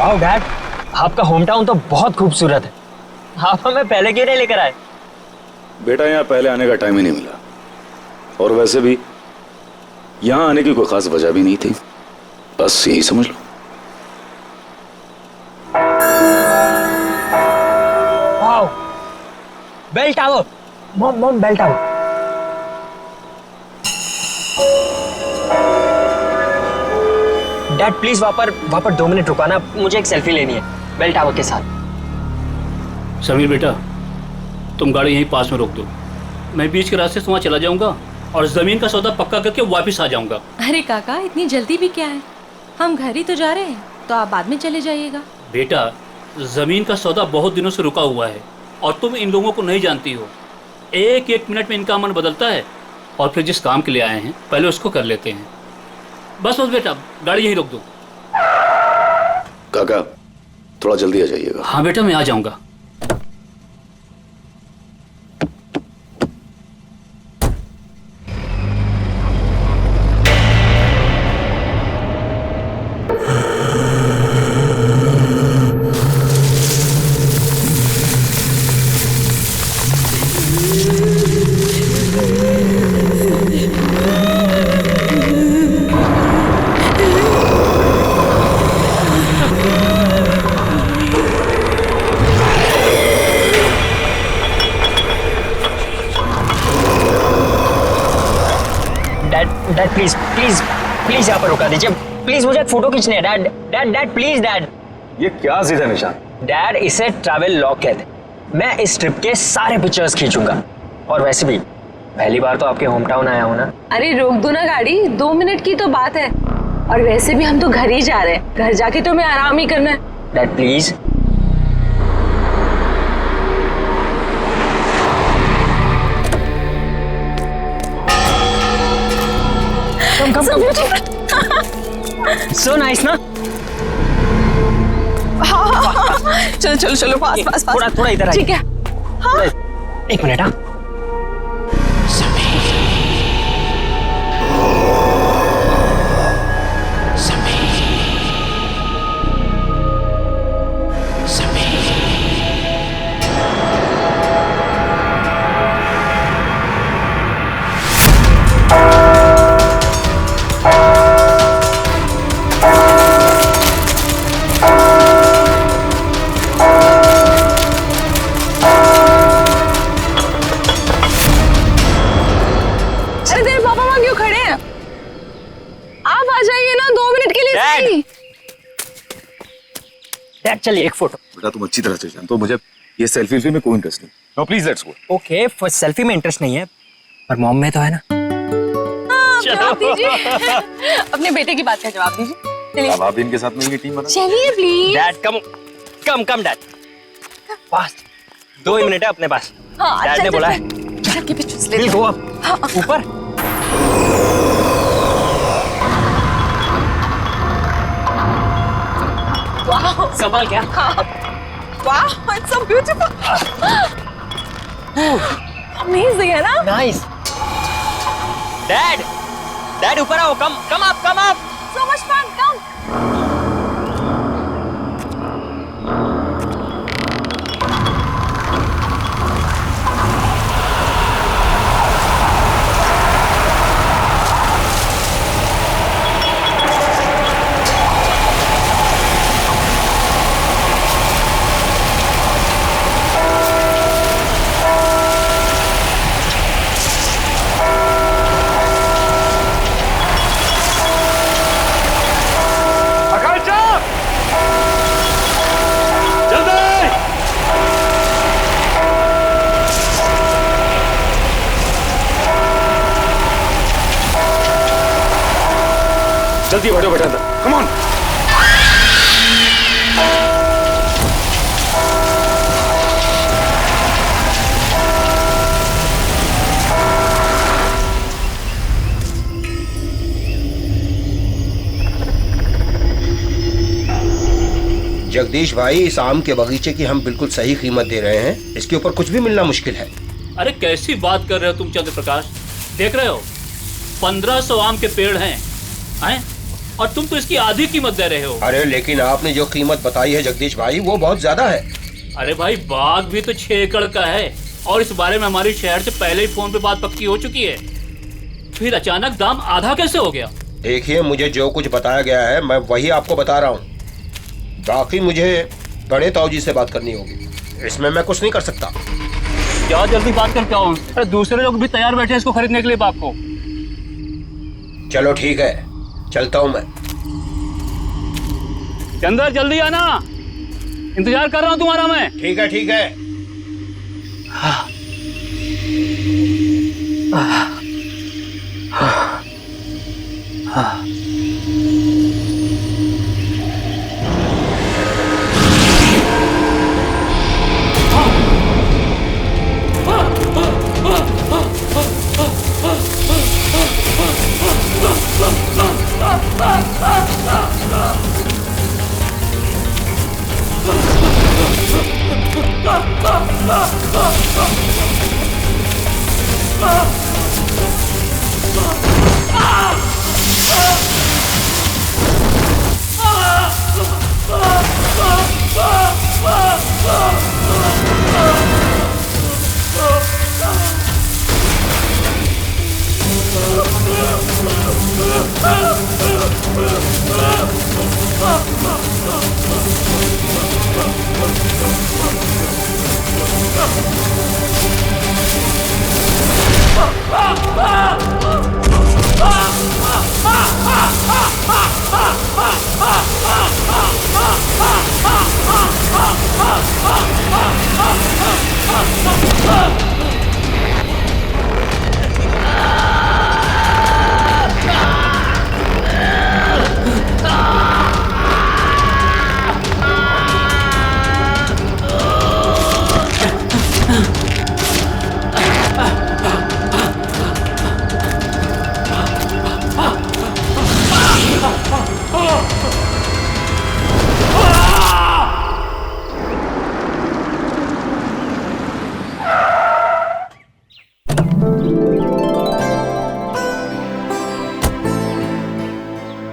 Wow dad, आपका home town तो बहुत खूबसूरत है। आप हमें पहले क्यों नहीं लेकर आए? बेटा यहाँ पहले आने का टाइम ही नहीं मिला, और वैसे भी यहाँ आने की कोई खास वजह भी नहीं थी, बस यही समझ लो। Wow, bell tower. Mom bell tower. Dad please वहां पर 2 मिनट रुकाना, मुझे एक सेल्फी लेनी है बेल टावर के साथ। समीर बेटा, तुम गाड़ी यहीं पास में रोक दो, मैं बीच के रास्ते से वहाँ चला जाऊंगा और जमीन का सौदा पक्का करके वापस आ जाऊंगा। अरे काका, इतनी जल्दी भी क्या है, हम घर ही तो जा रहे हैं, तो आप बाद में चले जाइएगा। बेटा, जमीन का सौदा बहुत दिनों से रुका हुआ है और तुम इन लोगों को नहीं जानती हो। एक एक मिनट में इनका मन बदलता है, और फिर जिस काम के लिए आए हैं पहले उसको कर लेते हैं। बस बेटा, गाड़ी यहीं रोक दो। काका थोड़ा जल्दी आ जाइएगा। हाँ बेटा, मैं आ जाऊंगा। डैड प्लीज प्लीज प्लीज यहाँ पर रुका दीजिए प्लीज, मुझे एक फोटो खींचनी है। Dad dad dad please dad. ये क्या जिद है निशान? डैड, इसे ट्रैवल लॉग कहते हैं। मैं इस ट्रिप के सारे पिक्चर्स खींचूंगा, और वैसे भी पहली बार तो आपके होम टाउन आया हूँ ना। अरे रोक दो ना गाड़ी, 2 मिनट की तो बात है, और वैसे भी हम तो घर ही जा रहे हैं, घर जाके तो हमें आराम ही करना है। Dad please. Come so nice ना। चलो चलो चलो, पास पास पास। थोड़ा इधर आइए। ठीक है। हाँ। एक मिनट। हाँ, डैड चलिए एक फोटो। बेटा तुम अच्छी तरह से जानते हो मुझे ये सेल्फी में कोई इंटरेस्ट नहीं। No please let's go. Okay, for selfie में इंटरेस्ट नहीं है, पर मॉम में तो है ना। जवाब दीजिए। अपने बेटे की बात का जवाब दीजिए। चलिए। अब आप इनके साथ मिलकर टीम बना। चलिए please. Dad come dad, fast. 2 he minute है अपने पास। हाँ, डैड ने बोला है। विल गो अप, ऊपर। कमाल क्या? वाह, इट्स सो ब्यूटीफुल। अमेजिंग है ना? नाइस। डैड ऊपर आओ, come up. So much fun, come. जल्दी बैठो बेटा अंदर, कम ऑन। जगदीश भाई, इस आम के बगीचे की हम बिल्कुल सही कीमत दे रहे हैं, इसके ऊपर कुछ भी मिलना मुश्किल है। अरे कैसी बात कर रहे हो तुम चंद्र प्रकाश, देख रहे हो 1500 आम के पेड़ हैं, और तुम तो इसकी आधी कीमत दे रहे हो। अरे लेकिन आपने जो कीमत बताई है जगदीश भाई वो बहुत ज्यादा है। अरे भाई बाग भी तो 6 एकड़ का है और इस बारे में हमारी शहर से पहले ही फोन पे बात पक्की हो चुकी है, फिर अचानक दाम आधा कैसे हो गया? देखिए मुझे जो कुछ बताया गया है मैं वही आपको बता रहा हूँ, बाकी मुझे बड़े ताऊजी से बात करनी होगी, इसमें मैं कुछ नहीं कर सकता। क्या जल्दी बात करके आओ, अरे दूसरे लोग भी तैयार बैठे हैं इसको खरीदने के लिए बाग को। चलो ठीक है, चलता हूँ मैं। चंदर जल्दी आना, इंतजार कर रहा हूँ तुम्हारा मैं। ठीक है ठीक है।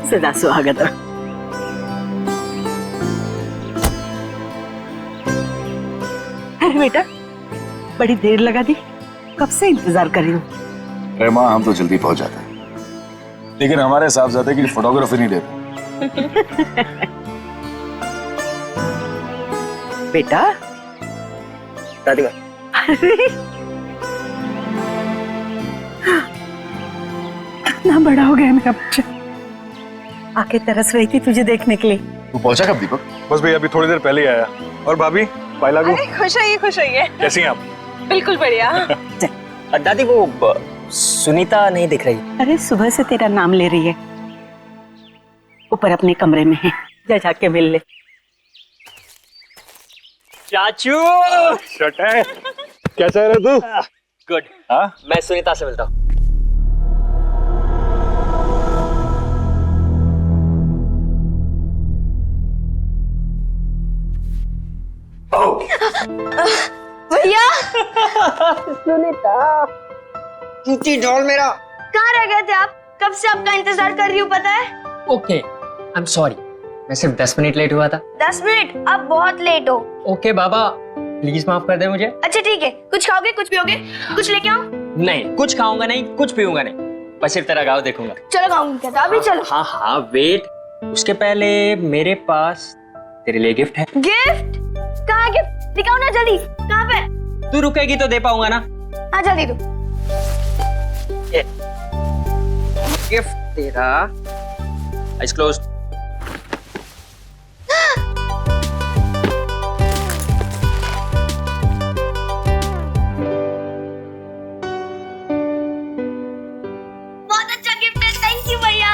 सदा सुहागत। अरे बेटा बड़ी देर लगा दी, कब से इंतजार कर रही हूँ। अरे माँ हम तो जल्दी पहुंच जाते हैं, लेकिन हमारे साहबजादे की फोटोग्राफी नहीं देते। बेटा दादी अरे कितना बड़ा हो गया मेरा बच्चा, आके तरस रही थी तुझे देखने के लिए। तू पहुंचा कब दीपक? बस भैया अभी थोड़ी देर पहले ही आया। और भाभी पायला को खुश रहिए। कैसी हैं आप? बिल्कुल बढ़िया। दादी वो सुनीता नहीं दिख रही। अरे सुबह से तेरा नाम ले रही है, ऊपर अपने कमरे में है, जा जाके मिल ले। चाचू शट है, कैसा है रे तू? गुड। हाँ मैं सुनीता से मिलता हूँ। भैया सुनीता चूती ढोल मेरा, कहाँ रह गए थे आप? कब से आपका इंतजार कर रही हूँ पता है। ओके आई एम सॉरी, मैं सिर्फ 10 मिनट लेट हुआ था। 10 मिनट? आप बहुत लेट हो। ओके बाबा प्लीज माफ कर दे मुझे। अच्छा ठीक है, कुछ खाओगे कुछ पियोगे? कुछ लेके आओ? नहीं कुछ खाऊंगा नहीं कुछ पीऊंगा नहीं, बस सिर्फ तेरा गाँव देखूंगा। चलो खाऊंगी क्या? अभी चलो। हाँ हाँ वेट, उसके पहले मेरे पास तेरे लिए गिफ्ट है। गिफ्ट? कहाँ गिफ्ट? दिखाओ ना जल्दी, कहाँ पे? तू रुकेगी तो दे पाऊंगा ना। हाँ जल्दी दो। गिफ्ट तेरा, आइज क्लोज्ड। बहुत अच्छा गिफ्ट है, थैंक यू भैया,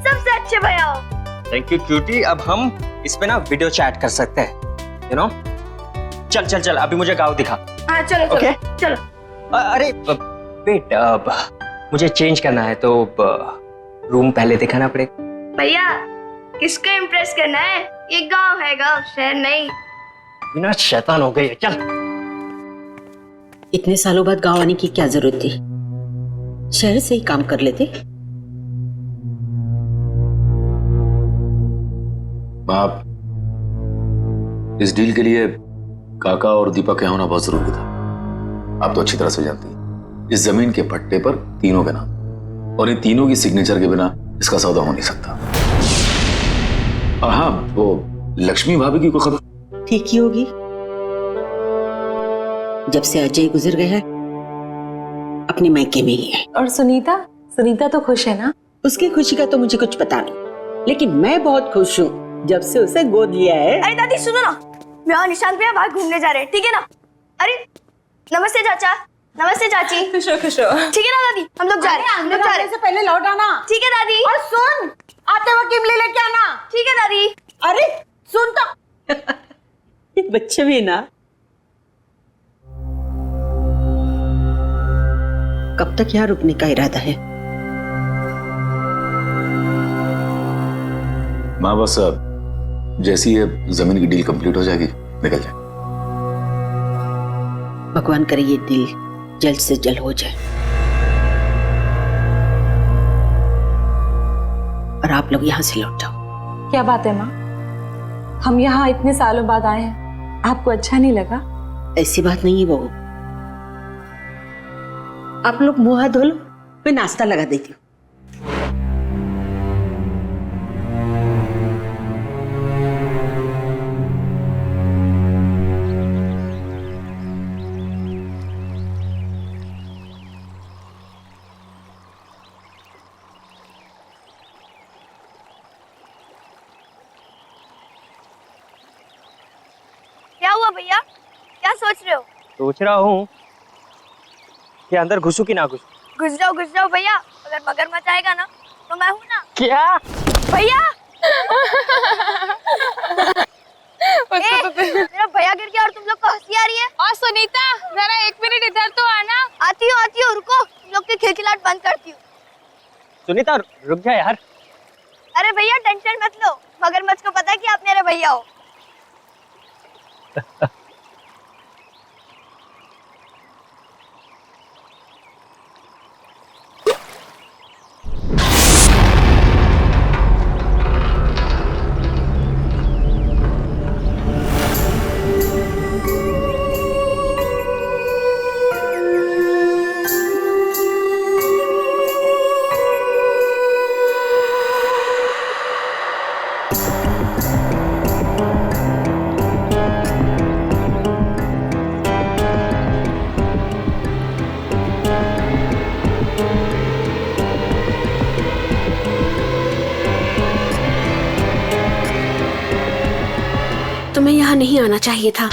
सबसे अच्छे भैया हो। Thank you cutie. अब हम इस पे ना वीडियो चैट कर सकते हैं, यू नो। चल चल चल अभी मुझे गाँव दिखा। हाँ चलो चलो Okay. चलो। अरे वेट, मुझे चेंज करना है तो रूम पहले दिखाना पड़ेगा। भैया किसको इम्प्रेस करना है? ये गांव है, गांव शहर नहीं। बिना शैतान हो गई है, चल। इतने सालों बाद गांव आने की क्या जरूरत थी, शहर से ही काम कर लेते। आप इस डील के लिए काका और दीपक के होना बहुत जरूरी था। आप तो अच्छी तरह से जानती हैं इस जमीन के पट्टे पर तीनों के नाम और इन तीनों की सिग्नेचर के बिना इसका सौदा हो नहीं सकता। और हाँ, वो लक्ष्मी भाभी की कोई खबर? ठीक ही होगी। जब से अजय गुजर गया है अपने मायके में ही है। और सुनीता सुनीता तो खुश है ना? उसकी खुशी का तो मुझे कुछ पता नहीं, लेकिन मैं बहुत खुश हूँ जब से उसे गोद लिया है। अरे दादी सुनो ना, मैं और निशांत भैया बाहर घूमने जा रहे हैं, ठीक है ना? अरे नमस्ते चाचा, नमस्ते चाची। खुश हो खुश हो। ठीक है ना दादी, हम लोग जा रहे हैं, हम लोग जा रहे हैं। से पहले लौट आना। ठीक है दादी। और सुन, आते वक्त इमली लेके आना। ठीक है दादी। अरे सुन तो। ये बच्चे भी ना कब तक यहाँ रुकने का इरादा है? माँ बस जैसी ये जमीन की डील कंप्लीट हो जाएगी निकल जाए। भगवान करे ये डील जल्द से जल्द हो जाए और आप लोग यहाँ से लौट जाओ। क्या बात है माँ, हम यहाँ इतने सालों बाद आए हैं, आपको अच्छा नहीं लगा? ऐसी बात नहीं है बहू, आप लोग मुंह हाथ धो लो, मैं नाश्ता लगा देती हूँ। क्या हुआ भैया, क्या सोच रहे हो? सोच रहा हूँ कि अंदर घुसूं कि ना घुसूं। घुस जाओ भैया, अगर मगरमच्छ आएगा ना तो मैं हूँ ना। क्या भैया मेरा भैया गिर गया और तुम लोग को हंसी आ रही है। और सुनीता जरा 1 मिनट इधर तो आना। आती हो रुको, तुम लोग की खिलखिलाहट बंद करती हूँ। सुनीता रुक जा यार। अरे भैया टेंशन मत लो, मगरमच्छ को पता है कि आप मेरे भैया हो। तुम्हें यहाँ नहीं आना चाहिए था।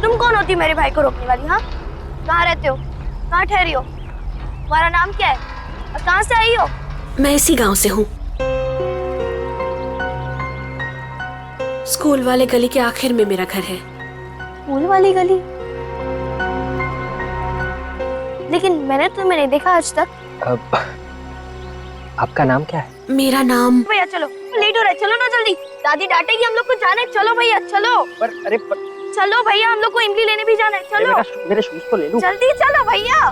तुम कौन होती मेरे भाई को रोकने वाली? हाँ, कहाँ रहते हो, कहाँ ठहरी हो, तुम्हारा नाम क्या है और कहाँ से आई हो? मैं इसी गांव से हूँ। स्कूल वाले गली के आखिर में मेरा घर है। स्कूल वाली गली? लेकिन मैंने तुम्हें नहीं देखा आज तक। आपका नाम क्या है? मेरा नाम। भैया चलो, लेट हो रहा है, चलो ना जल्दी, दादी डांटेगी हम लोग को। जाना है, चलो भैया चलो। अरे चलो भैया, हम लोग को इमली लेने भी जाना है, चलो। मेरे शूज तो ले लूं। जल्दी चलो भैया।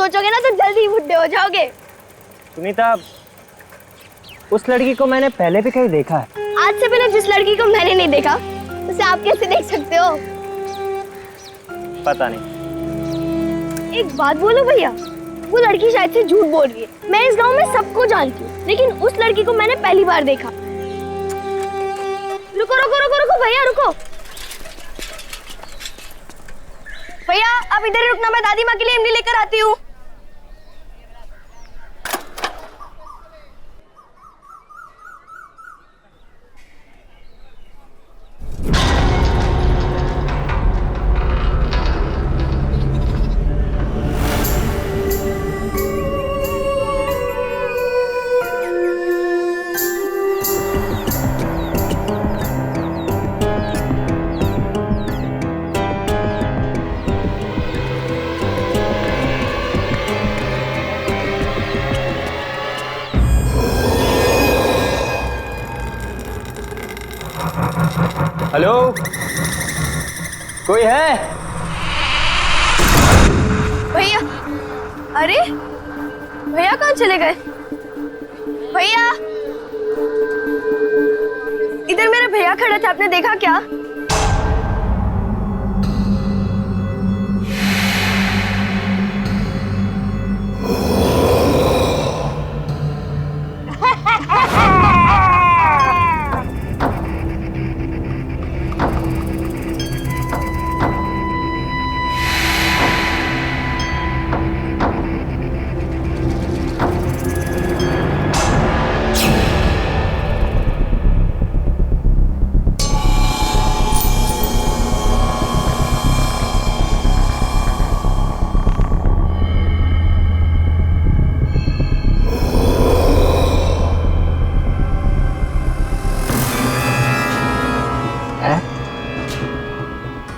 सोचोगे ना तो जल्दी ही बुढ़े हो जाओगे। सुनीता, उस लड़की को मैंने पहले भी कहीं देखा है। आज से पहले जिस लड़की को मैंने नहीं देखा उसे आप कैसे देख सकते हो? पता नहीं। एक बात बोलो भैया, वो लड़की शायद से झूठ बोल रही है। मैं इस गांव में सबको जानती हूँ, लेकिन उस लड़की को मैंने पहली बार देखा। रुको रुको रुको रुको भैया रुको। भैया आप इधर ही रुकना, मैं दादी माँ के लिए इमली लेकर आती हूँ। हेलो, कोई है? भैया, अरे भैया कहाँ चले गए? भैया, इधर मेरे भैया खड़े थे, आपने देखा क्या?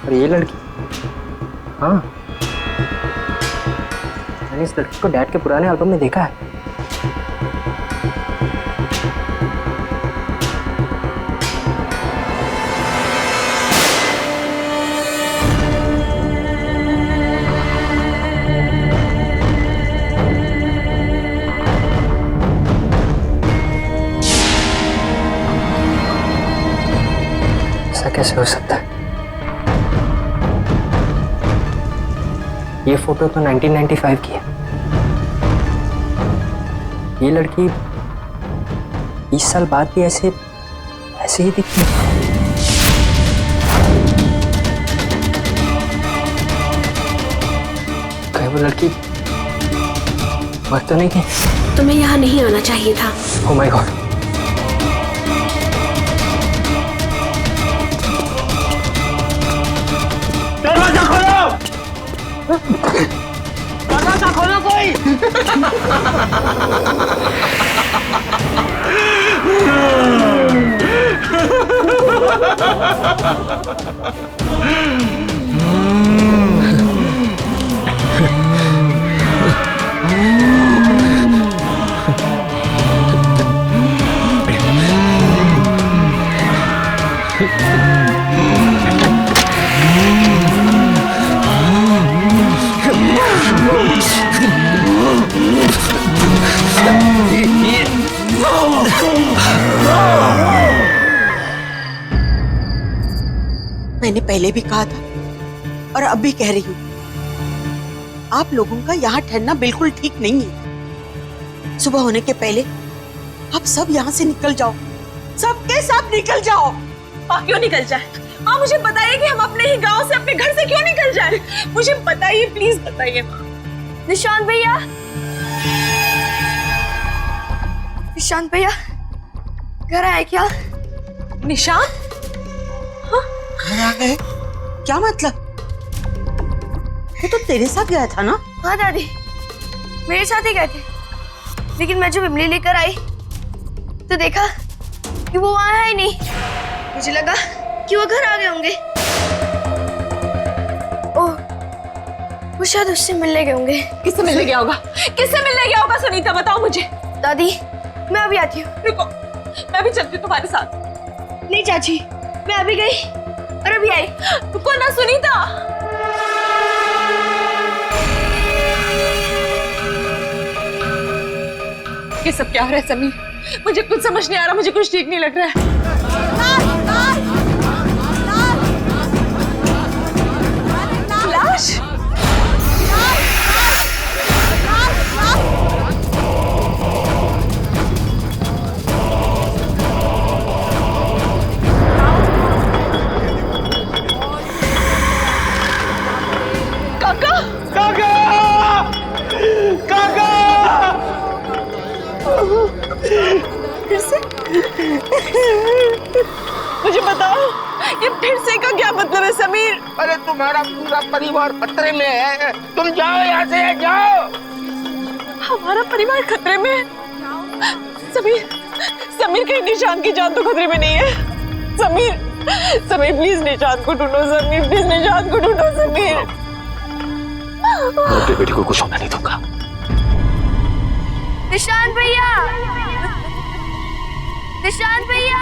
और ये लड़की, हाँ, मैंने इस लड़की को डैड के पुराने एल्बम में देखा है। ऐसा कैसे हो सकता है? ये फोटो तो 1995 की है। ये लड़की 20 साल बाद भी ऐसे ही दिखती है। कहीं वो लड़की मर तो नहीं गई? तुम्हें यहाँ नहीं आना चाहिए था। Oh my God. दरवाजा खोलो! दरवाजा खोलो कोई! मैंने पहले भी कहा था और अब भी कह रही हूँ, आप लोगों का यहाँ ठहरना बिल्कुल ठीक नहीं है। सुबह होने के पहले आप सब यहाँ से निकल जाओ, सबके सब निकल जाओ। माँ क्यों निकल जाए? माँ मुझे बताइए कि हम अपने ही गांव से, अपने घर से क्यों निकल जाए? मुझे बताइए, प्लीज बताइए माँ। निशांत भैया, निशांत भैया घर आए क्या? निशांत? घर आ गए? क्या मतलब? वो तो तेरे साथ गया था ना? हाँ दादी, मेरे साथ ही गए थे, लेकिन मैं जब इमली लेकर आई तो देखा कि वो वहां है ही नहीं। मुझे लगा कि वो घर आ गए होंगे। ओह, वो शायद उससे मिलने गए होंगे। किससे मिलने गया होगा? किससे मिलने गया होगा सुनीता, बताओ मुझे। दादी मैं अभी आती हूँ। रुको, मैं भी चलती हूँ तुम्हारे साथ। नहीं चाची, मैं अभी गई और अभी आई। रुको ना सुनीता। ये सब क्या हो रहा है समीर? मुझे कुछ समझ नहीं आ रहा, मुझे कुछ ठीक नहीं लग रहा है। लाश? काका! काका! काका! फिर से? मुझे बताओ, ये फिर से का क्या मतलब है समीर? अरे तुम्हारा पूरा परिवार खतरे में है, तुम जाओ यहाँ से, जाओ। हमारा परिवार खतरे में है? समीर, समीर कहीं निशांत की जान तो खतरे में नहीं है? समीर, समीर प्लीज निशांत को ढूंढो, समीर प्लीज निशांत को ढूंढो, समीर। मैं अपने बेटे को कुछ होने नहीं दूंगा। निशांत भैया, निशांत भैया।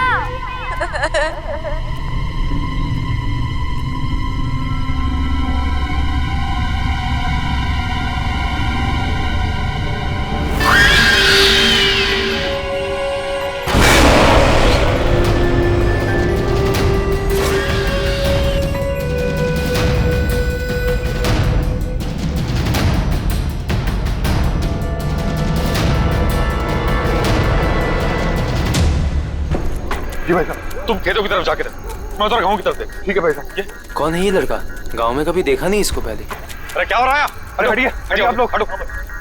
जी भाई साहब, तुम खेतों की तरफ जाके रहो, मैं उधर गाँव की तरफ देख। ठीक है भाई साहब। ये कौन है ये लड़का? गांव में कभी देखा नहीं इसको पहले। अरे क्या हो रहा है? अरे हटिए, हटिए आप लोग, हटो।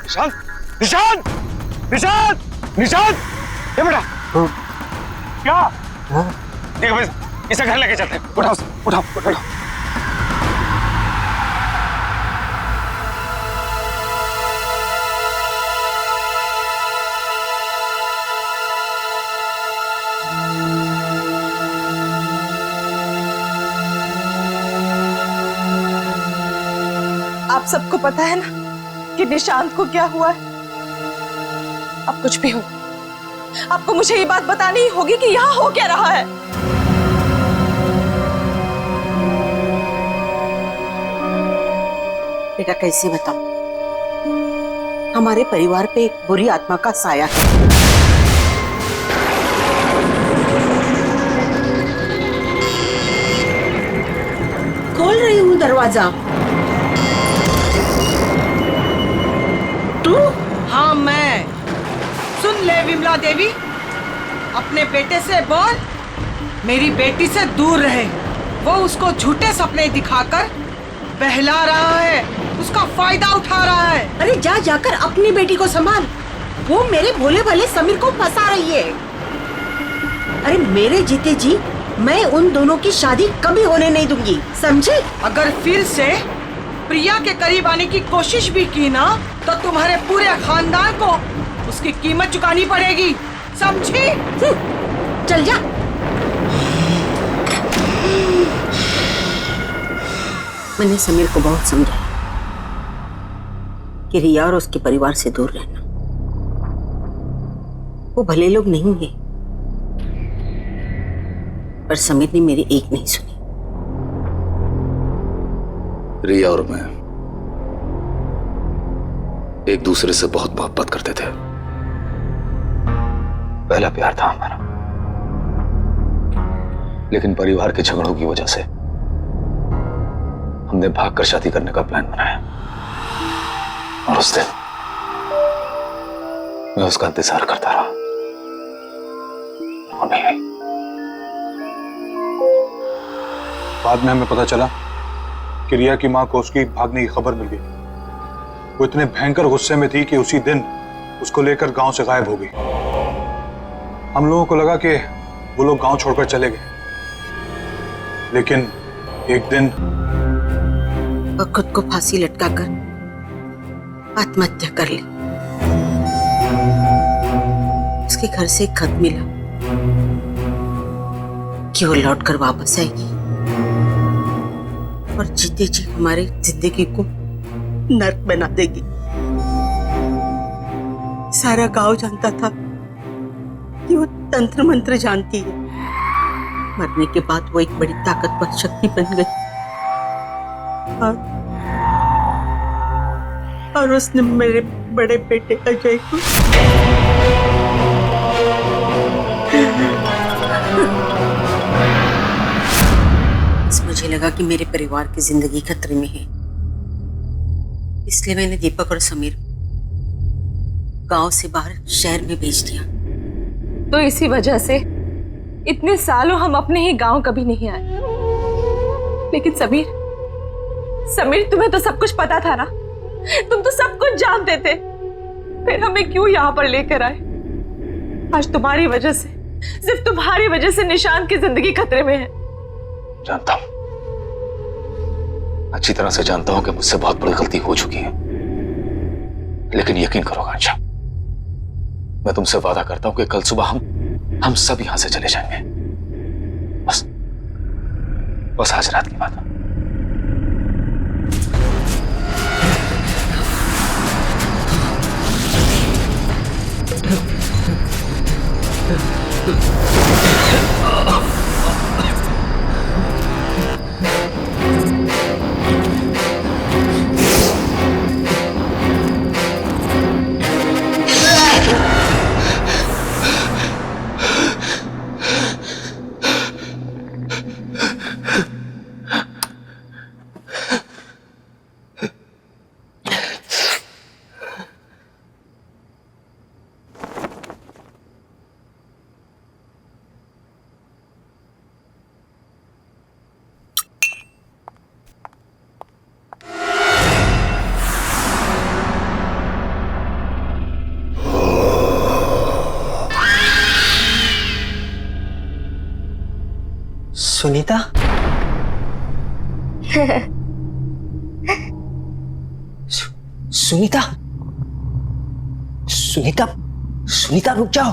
निशांत, निशांत, निशांत, निशांत, ये बेटा क्या? ठीक है भाई, इसे घर लेके चलते हैं। उठाओ, उठाओ, उठाओ। आप सबको पता है ना कि निशांत को क्या हुआ है? अब कुछ भी हो, आपको मुझे ये बात बतानी ही होगी कि यहाँ हो क्या रहा है। बेटा कैसे बताऊं? हमारे परिवार पे एक बुरी आत्मा का साया है। खोल रही हूँ दरवाजा। तू? हाँ मैं। सुन ले विमला देवी, अपने बेटे से बोल मेरी बेटी से दूर रहे। वो उसको झूठे सपने दिखाकर बहला रहा है, उसका फायदा उठा रहा है। अरे जा जाकर अपनी बेटी को संभाल, वो मेरे भोले भाले समीर को फंसा रही है। अरे मेरे जीते जी मैं उन दोनों की शादी कभी होने नहीं दूंगी, समझे? अगर फिर से प्रिया के करीब आने की कोशिश भी की ना तो तुम्हारे पूरे खानदान को उसकी कीमत चुकानी पड़ेगी, समझी? चल जा। मैंने समीर को बहुत समझाया कि रिया और उसके परिवार से दूर रहना। वो भले लोग नहीं हैं, पर समीर ने मेरी एक नहीं सुनी। रिया और मैं एक दूसरे से बहुत मोहब्बत करते थे। पहला प्यार था हमारा, लेकिन परिवार के झगड़ों की वजह से हमने भागकर शादी करने का प्लान बनाया। और उस दिन मैं उसका इंतजार करता रहा, वो नहीं आई। बाद में हमें पता चला कि रिया की मां को उसकी भागने की खबर मिल गई। वो इतने भयंकर गुस्से में थी कि उसी दिन उसको लेकर गांव से गायब हो गई। हम लोगों को लगा कि वो लोग गांव छोड़कर चले गए, लेकिन एक दिन वो खुद को फांसी लटकाकर आत्महत्या कर ली। उसके घर से एक खत मिला कि वो लौटकर वापस आएगी और जीते जी हमारी जिंदगी को नर्क बना देगी। सारा गांव जानता था कि वो तंत्र मंत्र जानती है। मरने के बाद वो एक बड़ी ताकतवर शक्ति बन गई और उसने मेरे बड़े बेटे अजय को बस मुझे लगा कि मेरे परिवार की जिंदगी खतरे में है, इसलिए मैंने दीपक और समीर गांव से बाहर शहर में भेज दिया। तो इसी वजह से इतने सालों हम अपने ही गांव कभी नहीं आए। लेकिन समीर तुम्हें तो सब कुछ पता था ना, तुम तो सब कुछ जानते थे, फिर हमें क्यों यहाँ पर लेकर आए? आज तुम्हारी वजह से, सिर्फ तुम्हारी वजह से निशांत की जिंदगी खतरे में है। जानता हूं, अच्छी तरह से जानता हूं कि मुझसे बहुत बड़ी गलती हो चुकी है, लेकिन यकीन करो आकांक्षा, मैं तुमसे वादा करता हूं कि कल सुबह हम सब यहां से चले जाएंगे। बस आज रात की बात है। सुनीता, सुनीता, सुनीता, सुनीता रुक जाओ।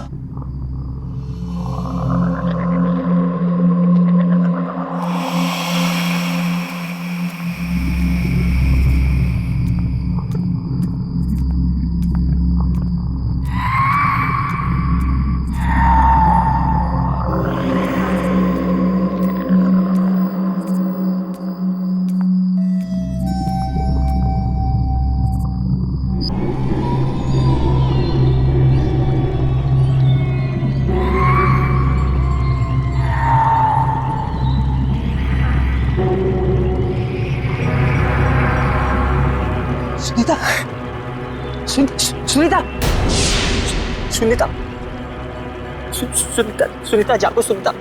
सुनीता, सुनीता, सुनीता, सुनीता, सुनीता जागो, सुनीता,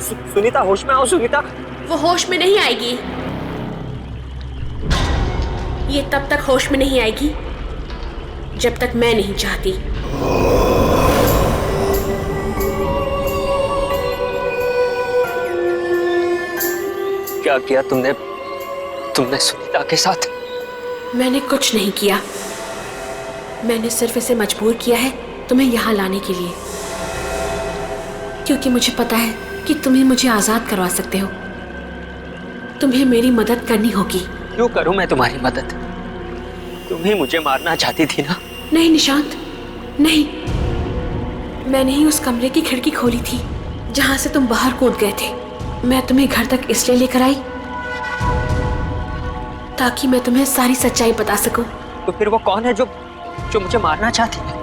सुनीता होश में आओ, सुनीता। वो होश में नहीं आएगी, ये तब तक होश में नहीं आएगी जब तक मैं नहीं चाहती। क्या किया तुमने सुनीता के साथ? मैंने कुछ नहीं किया, मैंने सिर्फ इसे मजबूर किया है तुम्हें यहाँ लाने के लिए, क्योंकि मुझे पता है कि तुम ही मुझे आजाद करवा सकते हो। तुम्हें मेरी मदद करनी होगी। क्यों करूं मैं तुम्हारी मदद? तुम ही मुझे मारना चाहती थी ना? नहीं निशांत, नहीं, मैंने ही उस कमरे की खिड़की खोली थी जहां से तुम बाहर कूद गए थे। मैं तुम्हें घर तक इसलिए लेकर आई ताकि मैं तुम्हें सारी सच्चाई बता सकूं। तो फिर वो कौन है जो मुझे मारना चाहती है?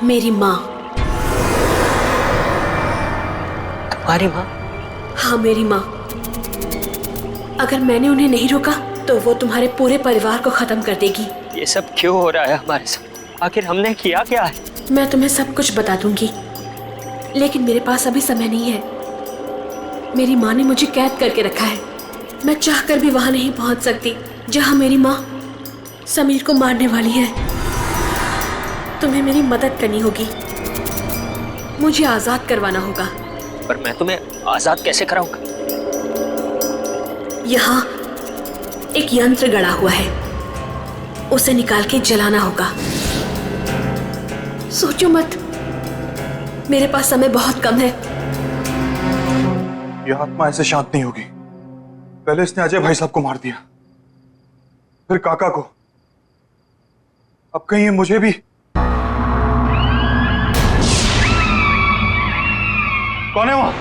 मेरी माँ। तुम्हारी माँ? हाँ, मेरी माँ। अगर मैंने उन्हें नहीं रोका तो वो तुम्हारे पूरे परिवार को खत्म कर देगी। ये सब क्यों हो रहा है हमारे साथ? आखिर हमने किया क्या है? मैं तुम्हें सब कुछ बता दूंगी, लेकिन मेरे पास अभी समय नहीं है। मेरी माँ ने मुझे कैद करके रखा है, मैं चाहकर भी वहां नहीं पहुंच सकती जहां मेरी माँ समीर को मारने वाली है। तुम्हें मेरी मदद करनी होगी, मुझे आजाद करवाना होगा। पर मैं तुम्हें आजाद कैसे कराऊंगा? यहाँ एक यंत्र गड़ा हुआ है, उसे निकाल के जलाना होगा। सोचो मत, मेरे पास समय बहुत कम है। यह आत्मा ऐसे शांत नहीं होगी। पहले इसने अजय भाई साहब को मार दिया, फिर काका को, अब कहीं ये मुझे भी। कौन है वहां?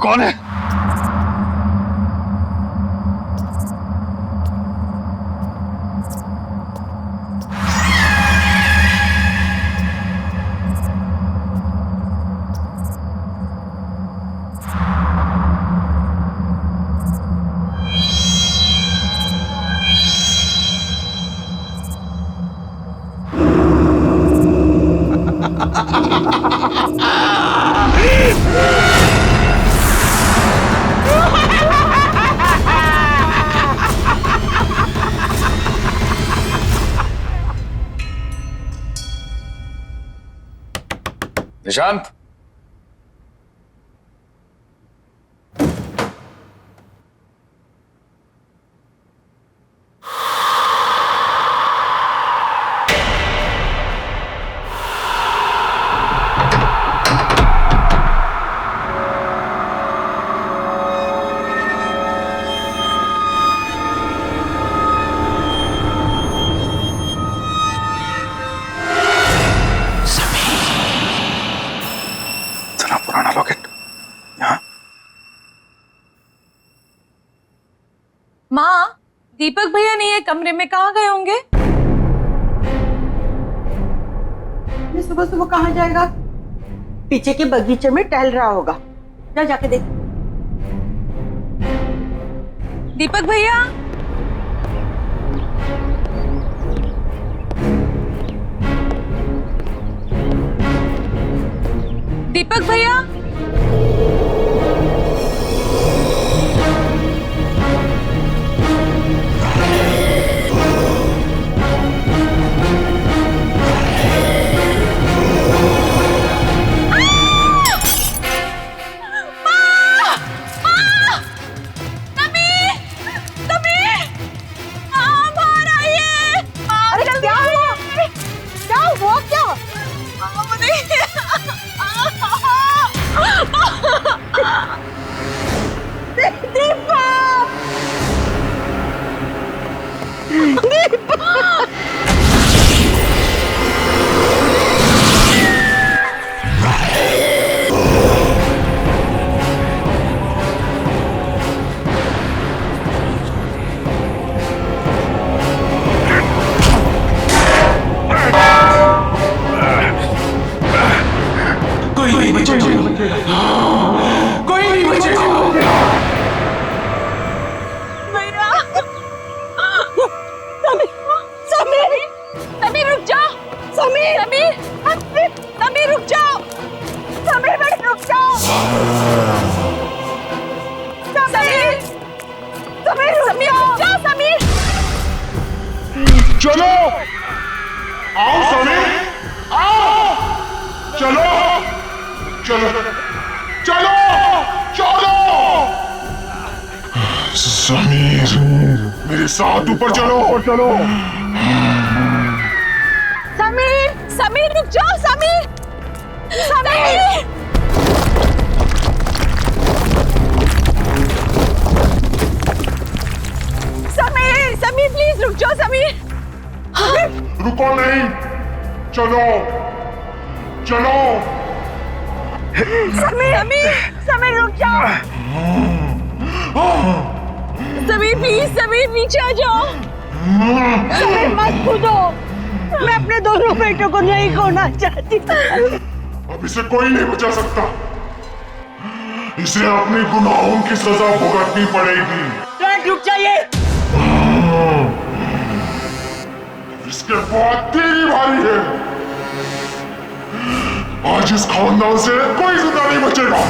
कौन है? निशांत, पुराना लॉकेट यहाँ। माँ, दीपक भैया नहीं है कमरे में, कहाँ गए होंगे? ये सुबह सुबह कहाँ जाएगा? पीछे के बगीचे में टहल रहा होगा, जा जाके देख। दीपक भैया, दीपक भैया, चलो आओ समीर, आओ, चलो चलो चलो चलो। समीर मेरे साथ ऊपर चलो चलो। समीर, समीर रुक जाओ, समीर, समीर, समीर, समीर प्लीज रुक जाओ, समीर। रुको नहीं, चलो चलो। समीर, समीर, समीर रुक जाओ। समीर प्लीज, समीर नीचे आ जाओ। समीर मत कूदो, मैं अपने दोनों बेटों को नहीं खोना चाहती। अब इसे कोई नहीं बचा सकता, इसे अपने गुनाहों की सजा भुगतनी पड़ेगी। रुक जाइए। इसके बाद तेरी बारी है। आज इस खानदान से कोई जिंदा नहीं बचेगा।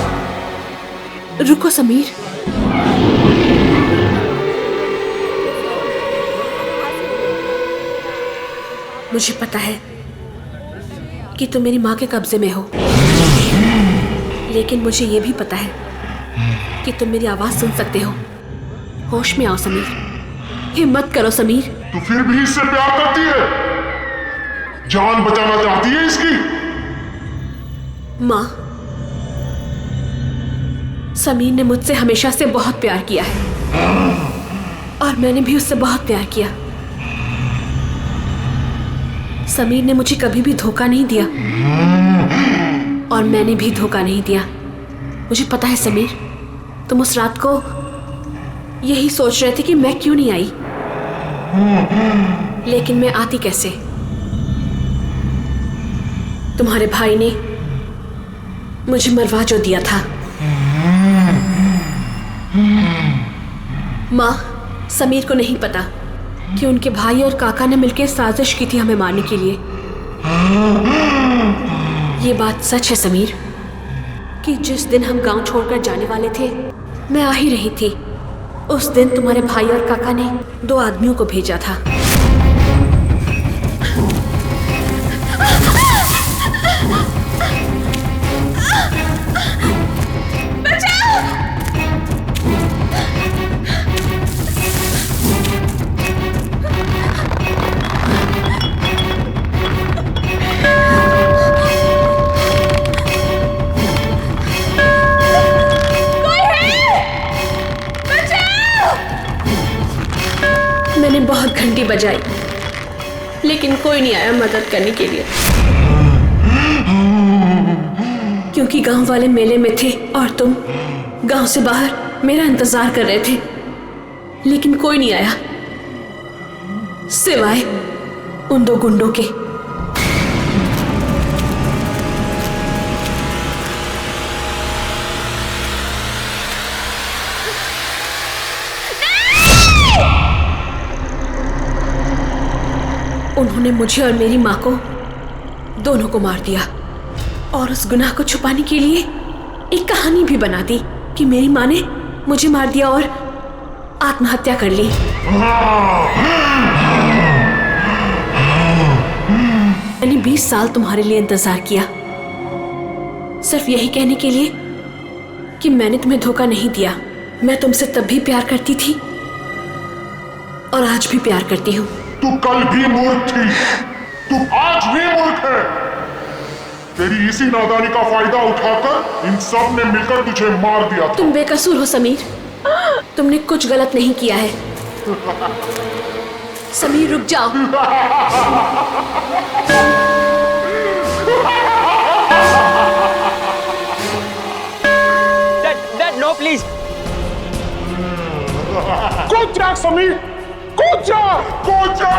रुको समीर, मुझे पता है कि तुम मेरी माँ के कब्जे में हो, लेकिन मुझे यह भी पता है कि तुम मेरी आवाज सुन सकते हो। होश में आओ समीर, हिम्मत करो समीर। तू फिर भी इससे प्यार करती है, जान बचाना चाहती है इसकी। माँ, समीर ने मुझसे हमेशा से बहुत प्यार किया है और मैंने भी उससे बहुत प्यार किया। समीर ने मुझे कभी भी धोखा नहीं दिया और मैंने भी धोखा नहीं दिया। मुझे पता है समीर, तुम उस रात को यही सोच रहे थे कि मैं क्यों नहीं आई, लेकिन मैं आती कैसे? तुम्हारे भाई ने मुझे मरवा जो दिया था। माँ, समीर को नहीं पता कि उनके भाई और काका ने मिलकर साजिश की थी हमें मारने के लिए। ये बात सच है समीर कि जिस दिन हम गांव छोड़कर जाने वाले थे, मैं आ ही रही थी। उस दिन तुम्हारे भाई और काका ने 2 आदमियों को भेजा था। मैंने बहुत घंटी बजाई, लेकिन कोई नहीं आया मदद करने के लिए, क्योंकि गांव वाले मेले में थे और तुम गांव से बाहर मेरा इंतजार कर रहे थे। लेकिन कोई नहीं आया सिवाय उन 2 गुंडों के। उन्होंने मुझे और मेरी माँ को, दोनों को मार दिया और उस गुनाह को छुपाने के लिए एक कहानी भी बना दी कि मेरी माँ ने मुझे मार दिया और आत्महत्या कर ली। मैंने 20 साल तुम्हारे लिए इंतजार किया, सिर्फ यही कहने के लिए कि मैंने तुम्हें धोखा नहीं दिया। मैं तुमसे तब भी प्यार करती थी और आज भी प्यार करती हूँ। तू कल भी मूर्ख थी, तू आज भी मूर्ख है। तेरी इसी नादानी का फायदा उठाकर इन सब ने मिलकर तुझे मार दिया था। तुम बेकसूर हो समीर, तुमने कुछ गलत नहीं किया है। समीर रुक जाओ। Dad, no, please. कूद जा समीर, कूद जा, कूद जा।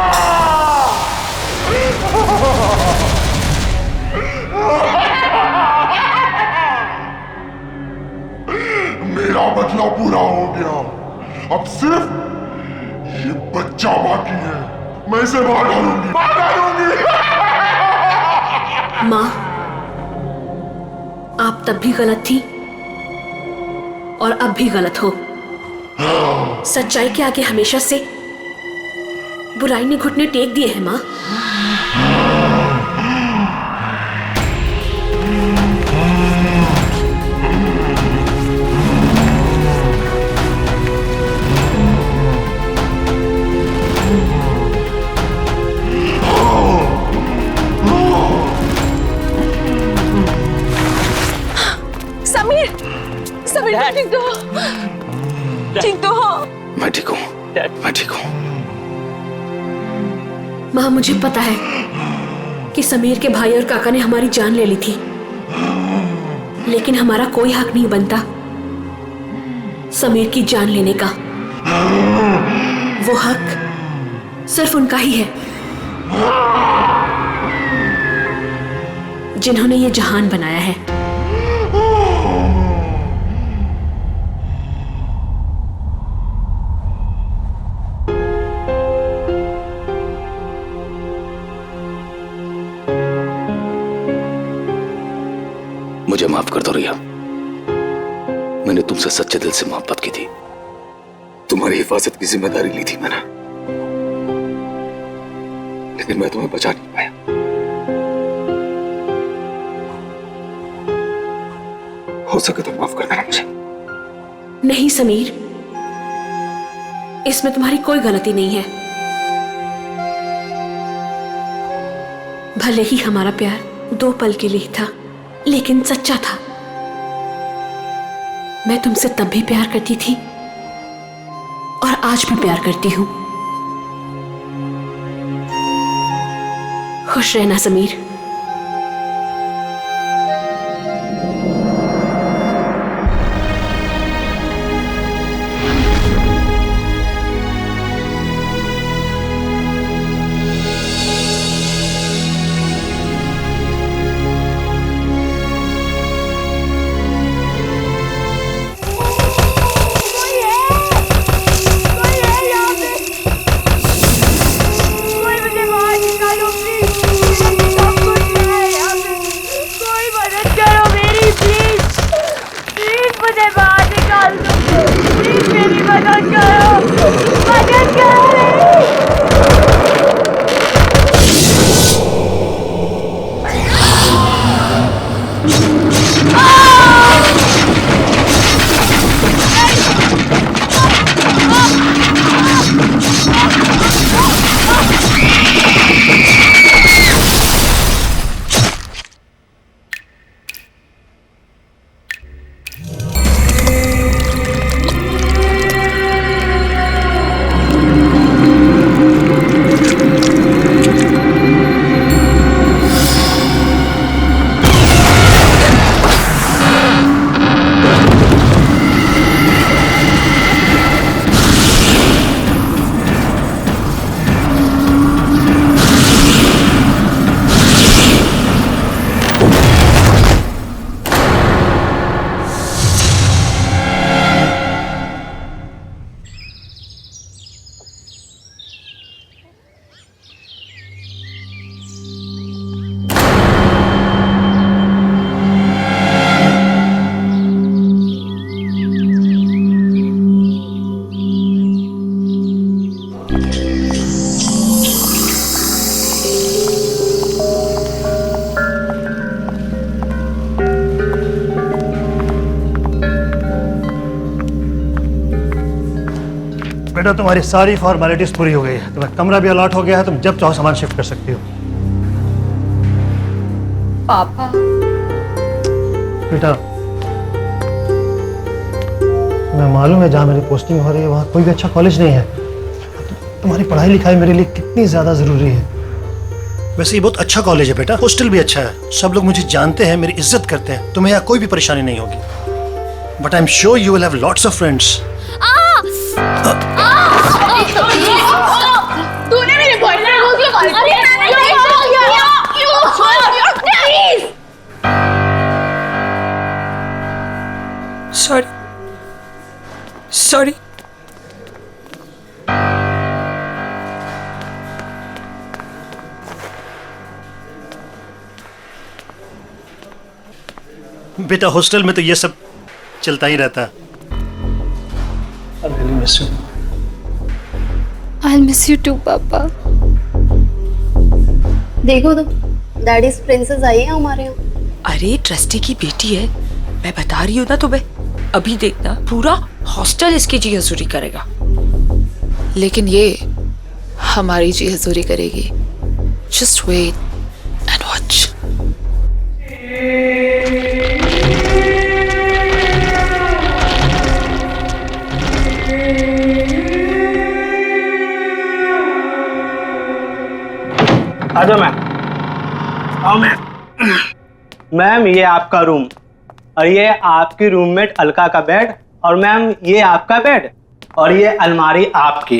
मेरा बदला पूरा हो गया, अब सिर्फ ये बच्चा बाकी है। मैं इसे मार डालूंगी, मार डालूंगी। माँ, आप तब भी गलत थी और अब भी गलत हो। सच्चाई के आगे हमेशा से बुराई ने घुटने टेक दिए हैं माँ। समीर, समीर तुम ठीक तो हो? ठीक तो हो? मैं ठीक हूँ, मैं ठीक हूँ। माँ, मुझे पता है कि समीर के भाई और काका ने हमारी जान ले ली थी, लेकिन हमारा कोई हक नहीं बनता समीर की जान लेने का। वो हक सिर्फ उनका ही है जिन्होंने ये जहान बनाया है। मुझे माफ कर दो रिया, मैंने तुमसे सच्चे दिल से मोहब्बत की थी। तुम्हारी हिफाजत की जिम्मेदारी ली थी मैंने, लेकिन मैं तुम्हें बचा नहीं पाया। हो सके तो माफ कर देना मुझे। नहीं समीर, इसमें तुम्हारी कोई गलती नहीं है। भले ही हमारा प्यार 2 पल के लिए था, लेकिन सच्चा था। मैं तुमसे तब भी प्यार करती थी और आज भी प्यार करती हूं। खुश रहना समीर। बेटा तुम्हारी सारी फॉर्मेलिटीज पूरी हो गई है, तुम्हें कमरा भी अलॉट हो गया है, तुम जब चाहो सामान शिफ्ट कर सकती हो। पापा बेटा मैं मालूम है जहाँ मेरी पोस्टिंग हो रही है वहाँ कोई भी अच्छा कॉलेज नहीं है। तुम्हारी पढ़ाई लिखाई मेरे लिए कितनी ज्यादा जरूरी है। वैसे ये बहुत अच्छा कॉलेज है बेटा, हॉस्टल भी अच्छा है, सब लोग मुझे जानते हैं, मेरी इज्जत करते हैं, तुम्हें यहाँ कोई भी परेशानी नहीं होगी। But I am sure you will have lots of friends. तूने मेरे बॉयफ्रेंड को क्यों कॉल किया? Sorry sorry. बेटा हॉस्टल में तो ये सब चलता ही रहता है। I really miss you. I'll miss you too, पापा। देखो तो डैडी प्रिंसेस आई है हमारे यहाँ। अरे ट्रस्टी की बेटी है, मैं बता रही हूँ ना तुम्हें। अभी देखना पूरा हॉस्टल इसकी जी हजूरी करेगा, लेकिन ये हमारी जी हजूरी करेगी। Just wait and watch. आ जाओ मैम, आओ मैम। मैम ये आपका रूम और ये आपकी रूममेट अलका का बेड, और मैम ये आपका बेड और ये अलमारी आपकी।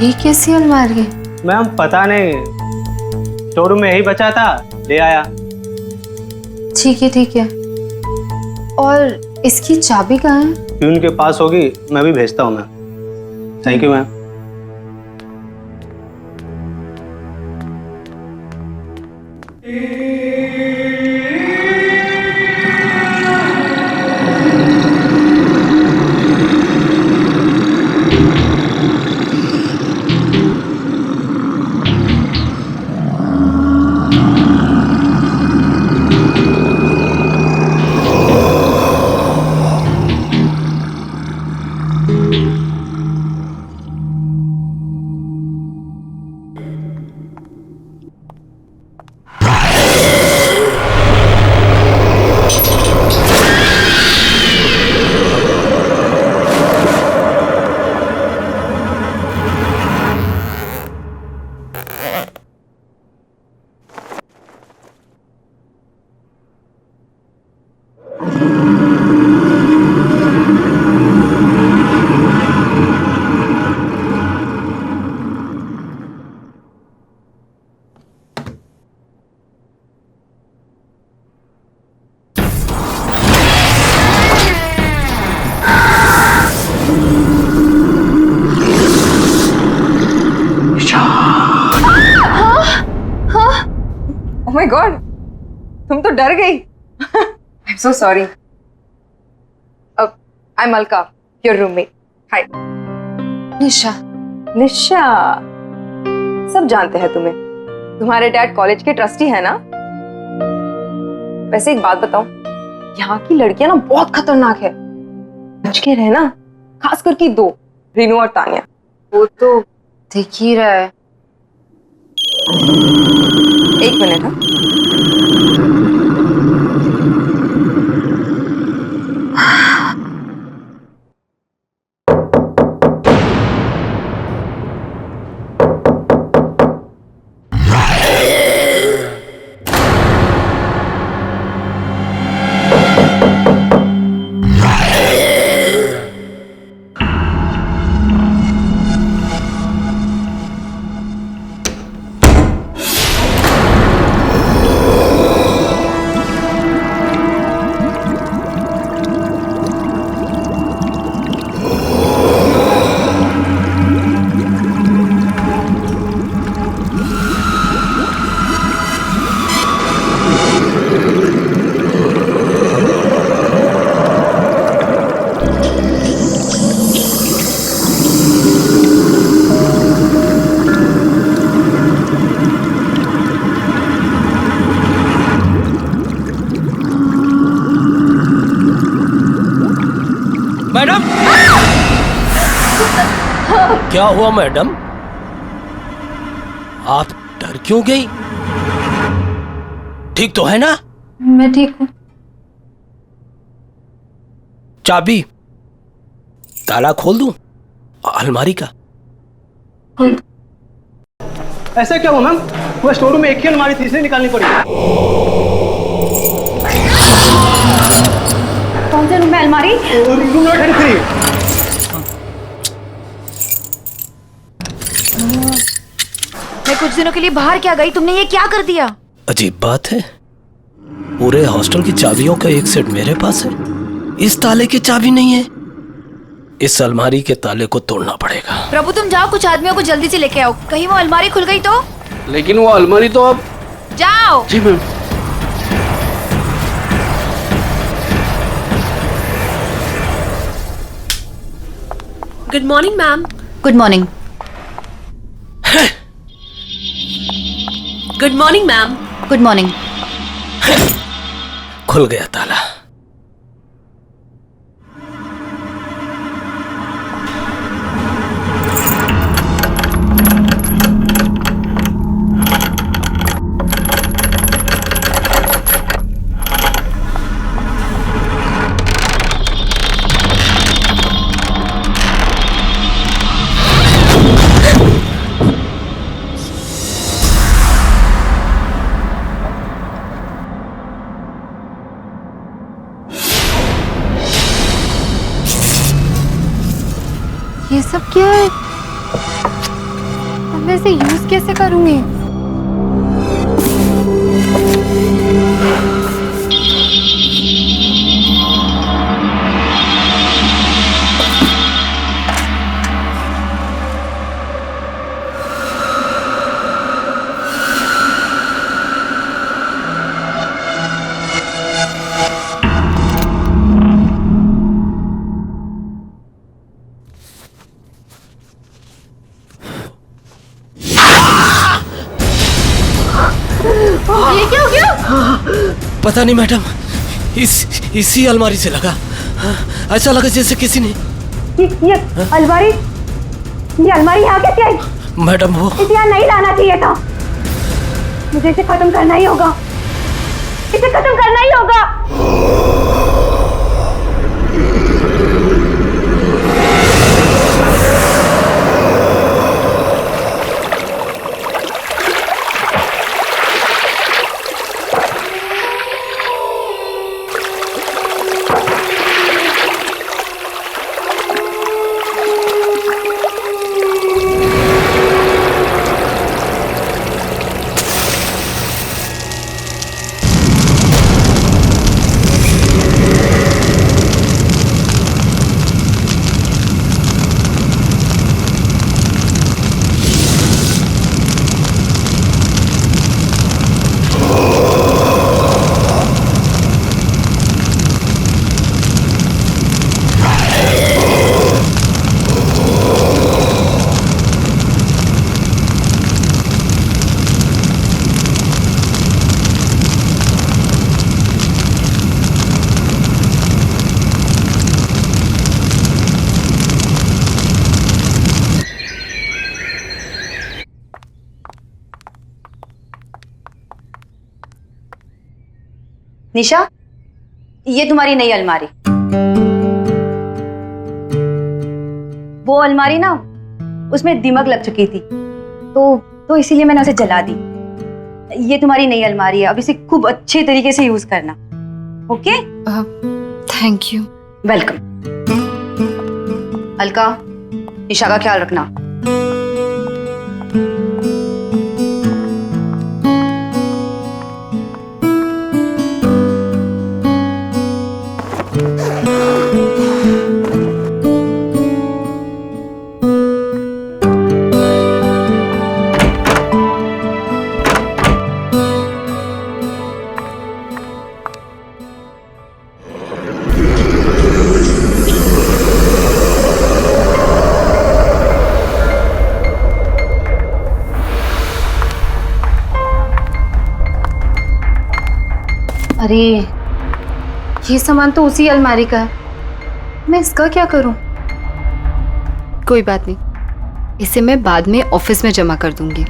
ये कैसी अलमारी है? मैम पता नहीं, स्टोर में यही बचा था, ले आया। ठीक है। और इसकी चाबी कहाँ है? प्यून के पास होगी, मैं भी भेजता हूँ ma'am. Thank you ma'am. Oh my God, तुम तो डर गई। I'm so sorry. I'm Alka, your roommate. Hi. निशा। निशा, सब जानते हैं तुम्हें। तुम्हारे डैड कॉलेज के ट्रस्टी है ना? वैसे एक बात बताओ, यहाँ की लड़कियां ना बहुत खतरनाक है, बच के रहना, खास करके दो, रीनू और तानिया। वो तो दिख ही रहा है। एक मिनट। क्या हुआ मैडम? आप डर क्यों गई? ठीक तो है ना? मैं ठीक हूँ। चाबी ताला खोल दूं अलमारी का? ऐसा क्या हुआ मैम? वो स्टोर रूम में एक ही अलमारी थी, इसलिए निकालनी पड़ी। कौन से रूम में अलमारी? Room number 33। मैं कुछ दिनों के लिए बाहर क्या गई, तुमने ये क्या कर दिया? अजीब बात है, पूरे हॉस्टल की चाबियों का एक सेट मेरे पास है, इस ताले की चाबी नहीं है। इस अलमारी के ताले को तोड़ना पड़ेगा। प्रभु तुम जाओ, कुछ आदमियों को जल्दी से लेके आओ, कहीं वो अलमारी खुल गई तो। लेकिन वो अलमारी तो अब। जाओ। जी ma'am. Good morning ma'am. Good morning. Good morning ma'am. Good morning. खुल गया ताला। ये सब क्या है? मैं इसे यूज कैसे करूंगी? ये क्या हो गया? पता नहीं मैडम, इसी अलमारी से लगा। ऐसा लगा जैसे किसी ने। ये अलमारी, ये अलमारी यहाँ कैसे आई? मैडम वो इसे यहाँ नहीं लाना चाहिए था। मुझे इसे खत्म करना ही होगा, इसे खत्म करना ही होगा। निशा, ये तुम्हारी नई अलमारी। वो अलमारी ना, उसमें दीमक लग चुकी थी, तो इसीलिए मैंने उसे जला दी। ये तुम्हारी नई अलमारी है, अब इसे खूब अच्छे तरीके से यूज करना। Okay? Thank you. Welcome. Alka, Nisha का ख्याल रखना। अरे, ये सामान तो उसी अलमारी का है, मैं इसका क्या करूं? कोई बात नहीं, इसे मैं बाद में ऑफिस में जमा कर दूंगी।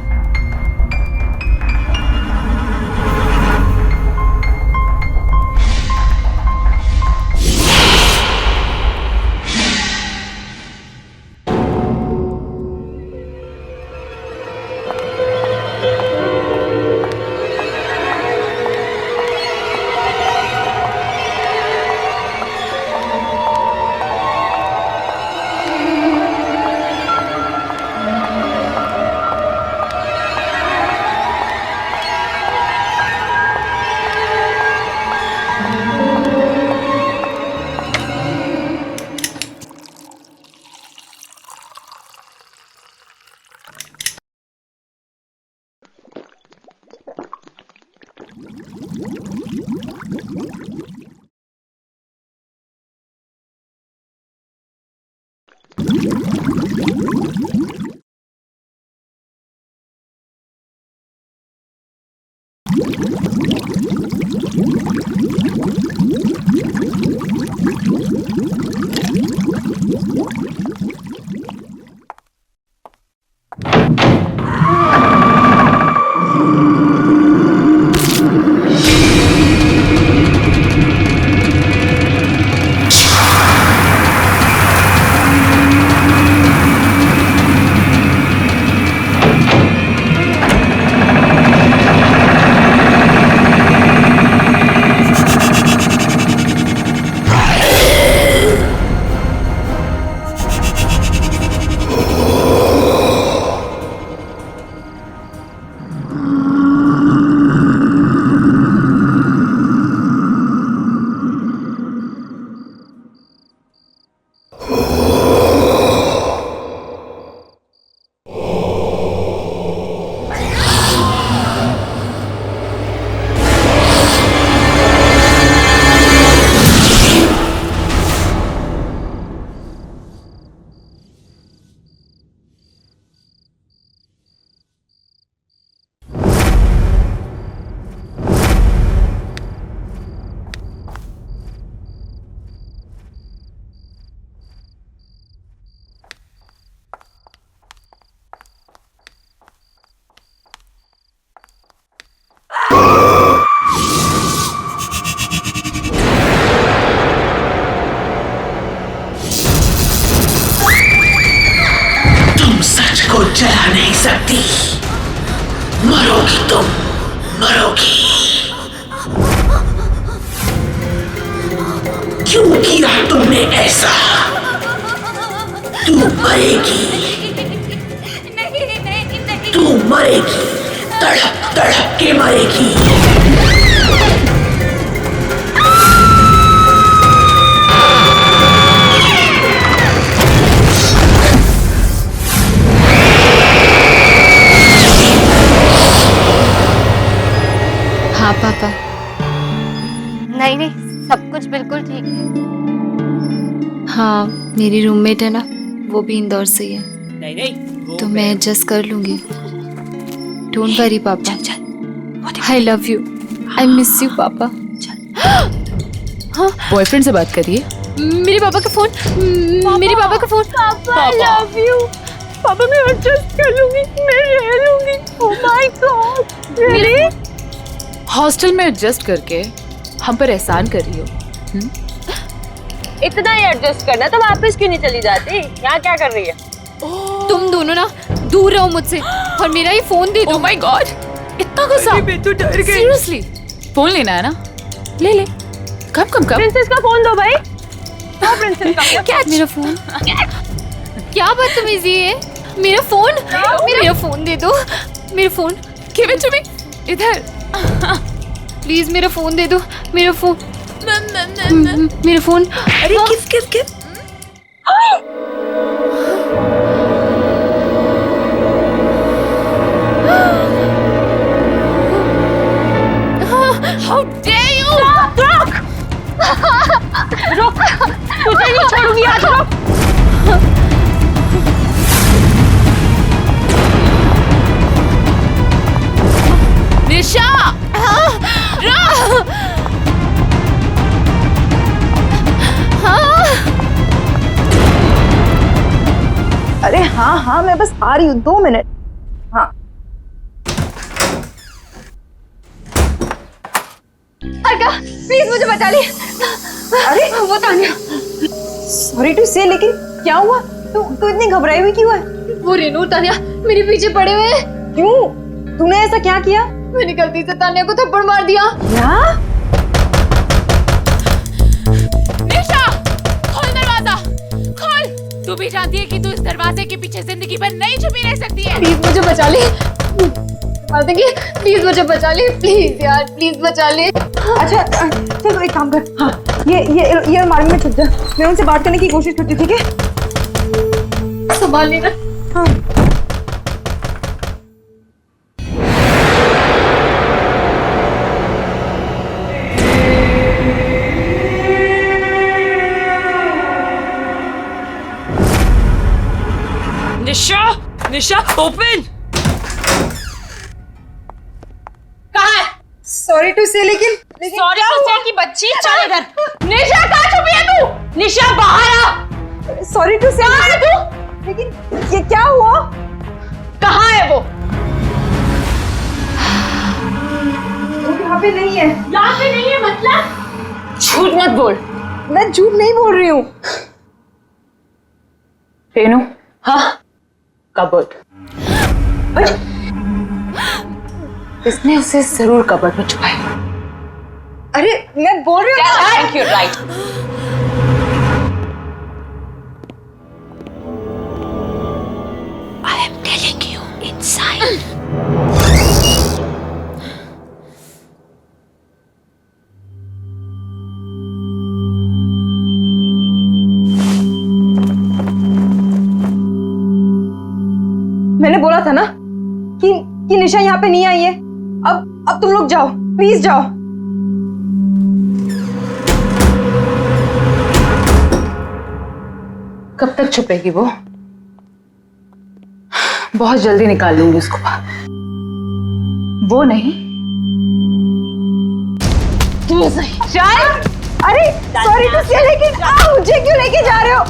जला नहीं सकती, मरोगी तुम, मरोगी। क्यों किया तुमने ऐसा? तू मरेगी, तू मरेगी, तड़प तड़प के मरेगी। हाँ पापा। नहीं नहीं, सब कुछ बिल्कुल ठीक है। हाँ, मेरी रूममेट है ना, वो भी इंदौर से ही है। नहीं नहीं, तो मैं एडजस्ट कर लूंगी। डोंट वरी पापा, I love you, I miss you पापा। हाँ, बॉयफ्रेंड से बात करिए। मेरे पापा का फोन, मेरे पापा का फोन। पापा आई लव यू। पापा मैं एडजस्ट कर लूंगी, मैं रह लूंगी। Oh my God, really? Hostel में एडजस्ट करके हम पर एहसान कर रही हो। इतना ही एडजस्ट करना तो वापस क्यों नहीं चली जाती? यहाँ क्या कर रही है? तुम दोनों ना दूर रहो मुझसे और मेरा ये फोन दे दो। ओह माय गॉड, इतना गुस्सा? मैं तो डर गई। सीरियसली, फोन लेना है ना? ले ले। कम कम कम। प्रिंसेस का फोन दो भाई। हाँ प्रिंसेस का। क्या मेरा फोन? क्या बदतमीजी है? मेरा फोन, मेरा फोन दे दो। मेरा phone. Give it to me. इधर। प्लीज मेरा फोन दे दो। मेरा फोन, मेरा फोन। अरे किस किस किस? How dare you? रुक! रुक! तुझे नहीं छोड़ूंगी आज, रुक! निशा! अरे हाँ हाँ मैं बस आ रही हूँ, 2 मिनट। हाँ अर्का प्लीज मुझे बचा ले। अरे वो तानिया, सॉरी टू से, लेकिन क्या हुआ? तू इतनी घबराई हुई क्यों है? वो रेनू तानिया मेरे पीछे पड़े हुए हैं। क्यों? तूने ऐसा क्या किया? मैंने गलती से तानिया को थप्पड़ मार दिया। क्या? निशा खोल दरवाजा, खोल। तू भी जानती है कि तू इस दरवाजे के पीछे जिंदगी भर नहीं छुपी रह सकती है। प्लीज मुझे बचा ले, मार देंगे। प्लीज मुझे बचा ले, प्लीज यार, प्लीज बचा ले। अच्छा चलो एक काम कर, हाँ ये अलमारी में छुप जा, मैं उनसे बात करने की कोशिश करती, ठीक है? संभाल लेना। हाँ। निशा, निशा ओपन। कहाँ है? सॉरी टू से, लेकिन सॉरी टू से की बच्ची, चल इधर। निशा कहाँ छुपी है तू? निशा बाहर आ। सॉरी टू से, कहाँ है तू? लेकिन ये क्या हुआ? कहाँ है वो? यहाँ पे नहीं है। यहाँ पे नहीं है मतलब? झूठ मत बोल। मैं झूठ नहीं बोल रही हूँ। रेनू, हाँ कबर्ड। इसने उसे जरूर कबर्ड में छुपाया। अरे मैं बोल रही हूँ। Thank you, right. I am telling you inside. मैंने बोला था ना कि निशा यहाँ पे नहीं आई है। अब तुम लोग जाओ, प्लीज जाओ। कब तक छुपेगी वो? बहुत जल्दी निकाल लूंगी उसको बाहर। वो नहीं, तू सही। चल। अरे सॉरी टू से, लेकिन मुझे क्यों लेके जा रहे हो?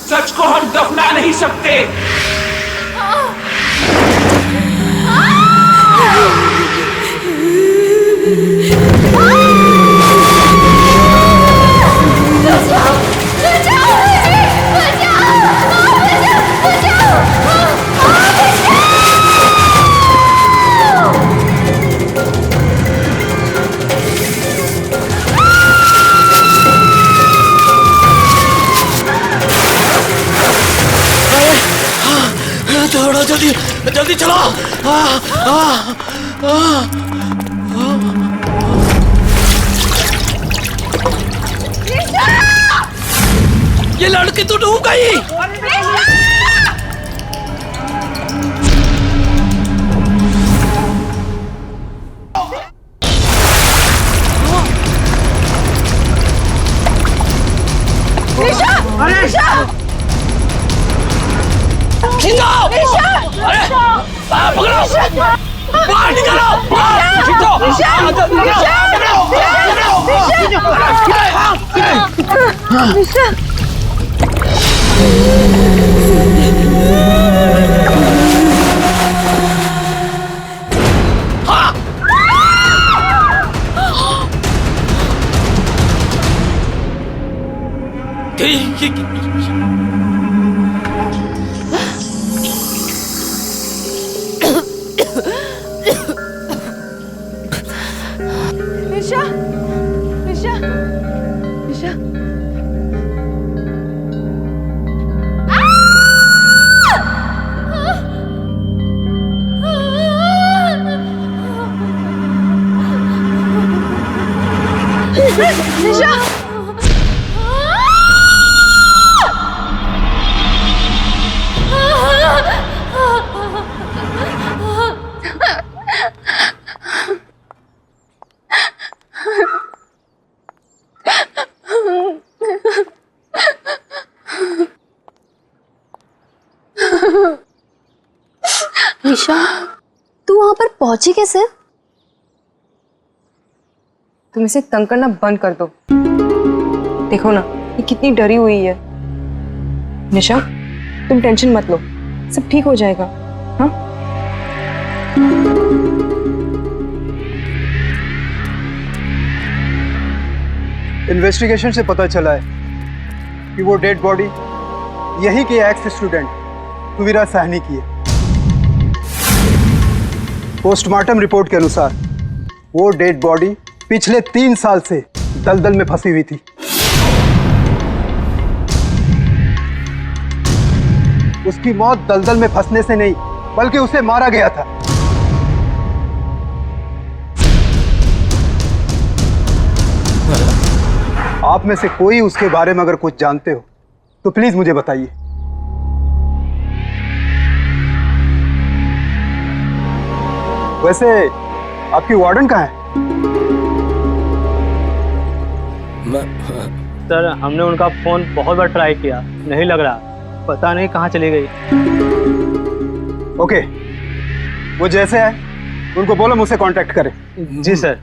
सच को हम दफना नहीं सकते। थोड़ा जल्दी जल्दी चलो। ये लड़की तो डूब गई। जाओ। अरे पकड़ो, बाहर निकालो, निशा, निशा, निशा। निशा। निशा, तू वहां पर पहुंची कैसे? तुम इसे तंग करना बंद कर दो। देखो ना ये कितनी डरी हुई है। निशा, तुम टेंशन मत लो, सब ठीक हो जाएगा। हाँ? इन्वेस्टिगेशन से पता चला है कि वो डेड बॉडी यही के एक्स स्टूडेंट तुविरा साहनी की है। पोस्टमार्टम रिपोर्ट के अनुसार वो डेड बॉडी पिछले 3 साल से दलदल में फंसी हुई थी। उसकी मौत दलदल में फंसने से नहीं बल्कि उसे मारा गया था। आप में से कोई उसके बारे में अगर कुछ जानते हो तो प्लीज मुझे बताइए। वैसे आपकी वार्डन कहाँ है? सर हमने उनका फोन बहुत बार ट्राई किया, नहीं लग रहा, पता नहीं कहाँ चली गई। ओके, वो जैसे है उनको बोलो मुझसे कांटेक्ट करें। जी सर।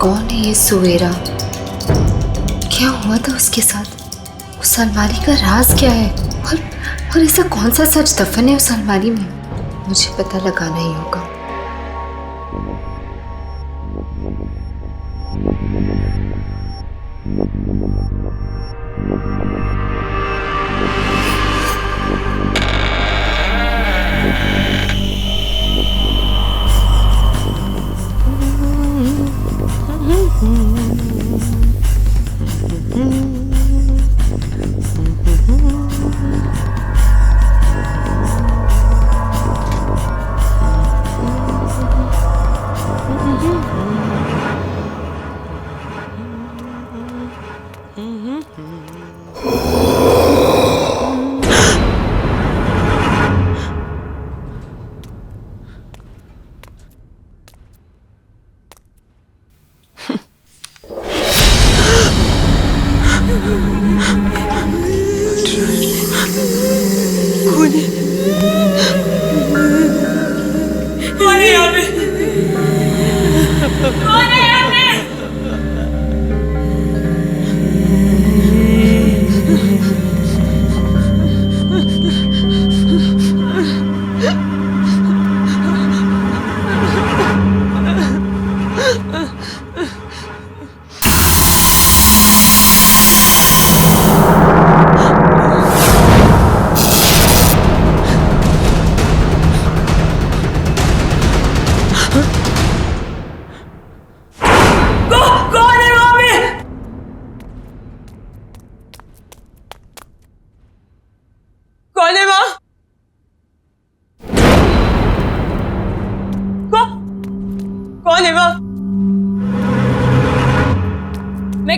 कौन है ये सुवेरा? क्या हुआ था उसके साथ? उस अलमारी का राज क्या है? और ऐसा कौन सा सच दफन है उस अलमारी में? मुझे पता लगाना ही होगा।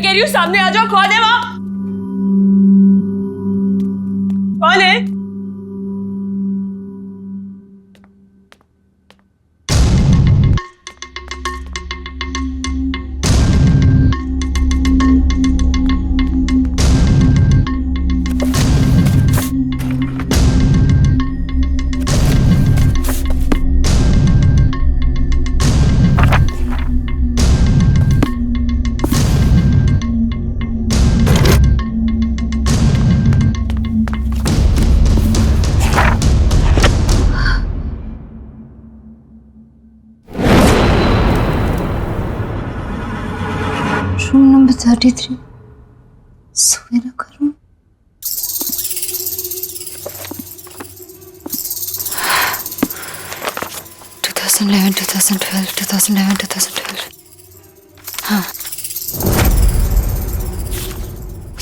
मैं कह रही हूँ सामने आ जाओ, कौन है वहां? कौन है? रूम नंबर 33 सवेरा का रूम। हाँ,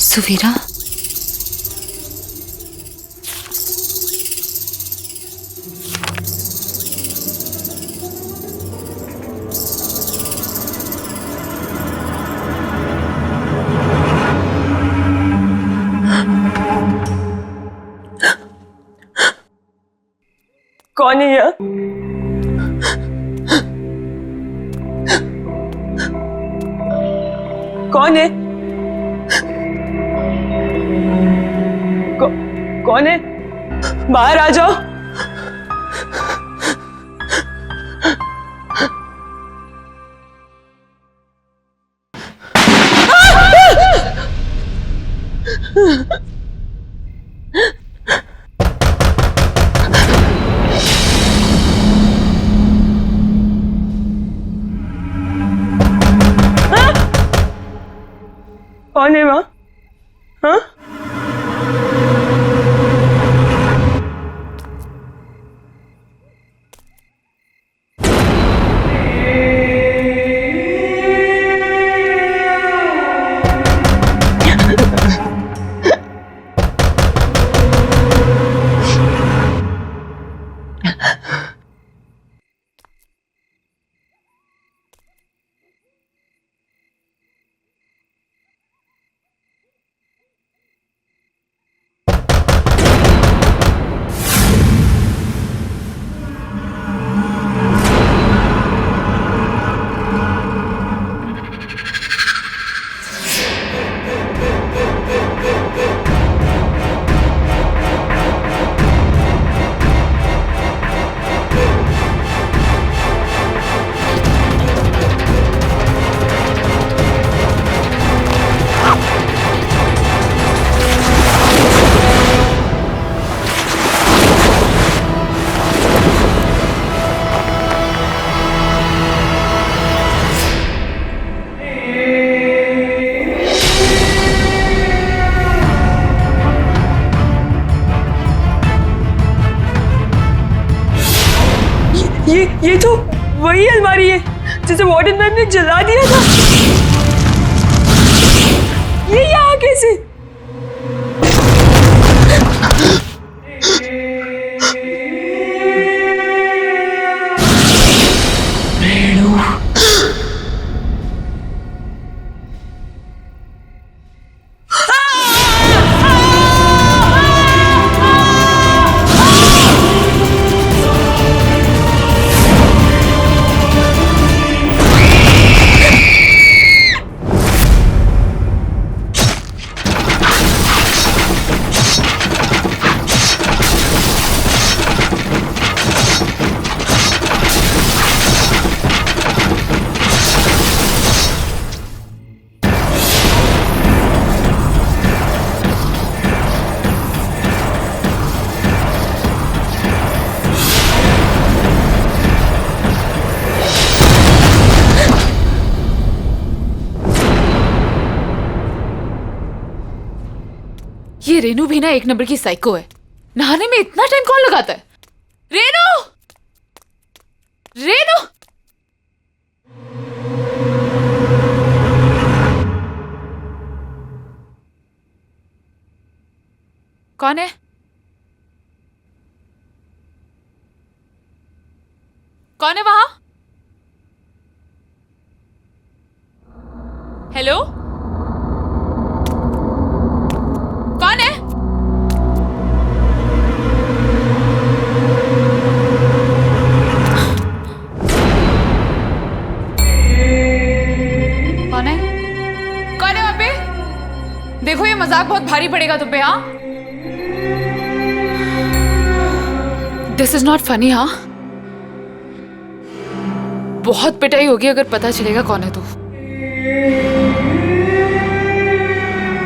सुवीरा। कौन है यहाँ? कौन है? कौन है? बाहर आ जाओ। कौन है वहां? हाँ? ये तो वही अलमारी है जिसे वार्डन मैम ने जला दिया था। ये यहाँ कैसे? ये रेनू भी ना एक नंबर की साइको है। नहाने में इतना टाइम कौन लगाता है? रेनू! रेनू! कौन है? कौन है वहां? हेलो? देखो ये मजाक बहुत भारी पड़ेगा तुम पे। हाँ, दिस इज नॉट फनी। हाँ, बहुत पिटाई होगी अगर पता चलेगा कौन है तू।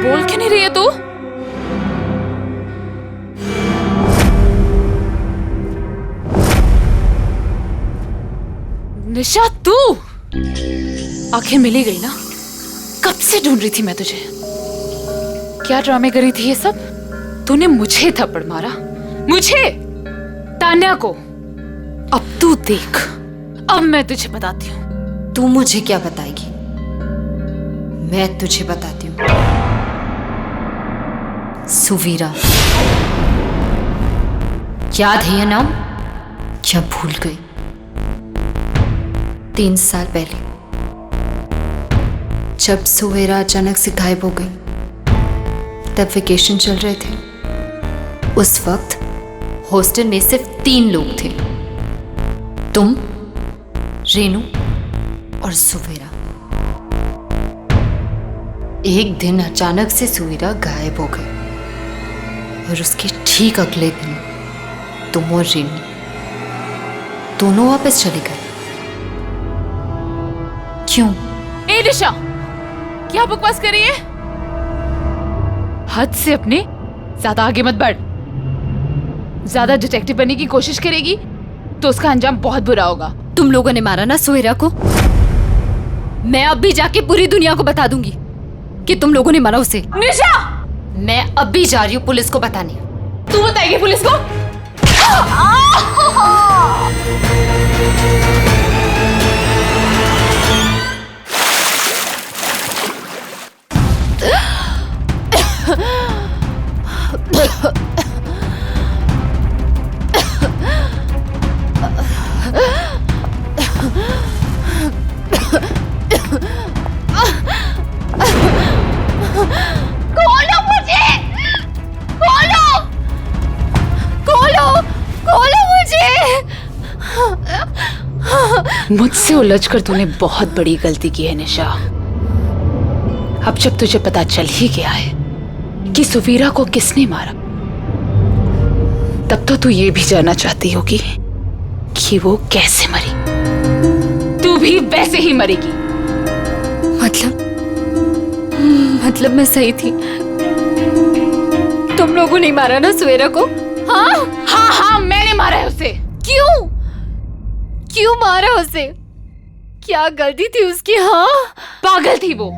बोल क्यों नहीं रही है तू? निशा, तू आखिर मिल ही गई ना। कब से ढूंढ रही थी मैं तुझे। क्या ड्रामे करी थी ये सब? तूने मुझे थप्पड़ मारा, मुझे, तान्या को। अब तू देख, अब मैं तुझे बताती हूँ। तू मुझे क्या बताएगी? मैं तुझे बताती हूँ। सुवीरा, याद है ये नाम? क्या भूल गई? 3 साल पहले जब सुवेरा अचानक से गायब हो गई, तब वेकेशन चल रहे थे। उस वक्त हॉस्टल में सिर्फ 3 लोग थे, तुम, रेनू और सुवेरा। एक दिन अचानक से सुवेरा गायब हो गई और उसके ठीक अगले दिन तुम और रेनू दोनों वापस चले गए। क्यों? ए निशा, क्या बकवास कर रही है? हद से अपने ज्यादा आगे मत बढ़। ज्यादा डिटेक्टिव बनने की कोशिश करेगी तो उसका अंजाम बहुत बुरा होगा। तुम लोगों ने मारा ना सुवेरा को? मैं अब भी जाके पूरी दुनिया को बता दूंगी कि तुम लोगों ने मारा उसे। निशा, मैं अब भी जा रही हूँ पुलिस को बताने। तू बताएगी पुलिस को? खोलो मुझे! खोलो! खोलो! खोलो मुझे! मुझसे उलझकर तूने बहुत बड़ी गलती की है निशा। अब जब तुझे पता चल ही गया है कि सुवीरा को किसने मारा, तब तो तू ये भी जानना चाहती होगी कि वो कैसे मरी। तू भी वैसे ही मरेगी। मतलब मैं सही थी? तुम लोगों ने मारा ना सुवेरा को? हाँ हाँ हाँ, मैंने मारा है उसे। क्यों? क्यों मारा उसे? क्या गलती थी उसकी? हाँ, पागल थी वो,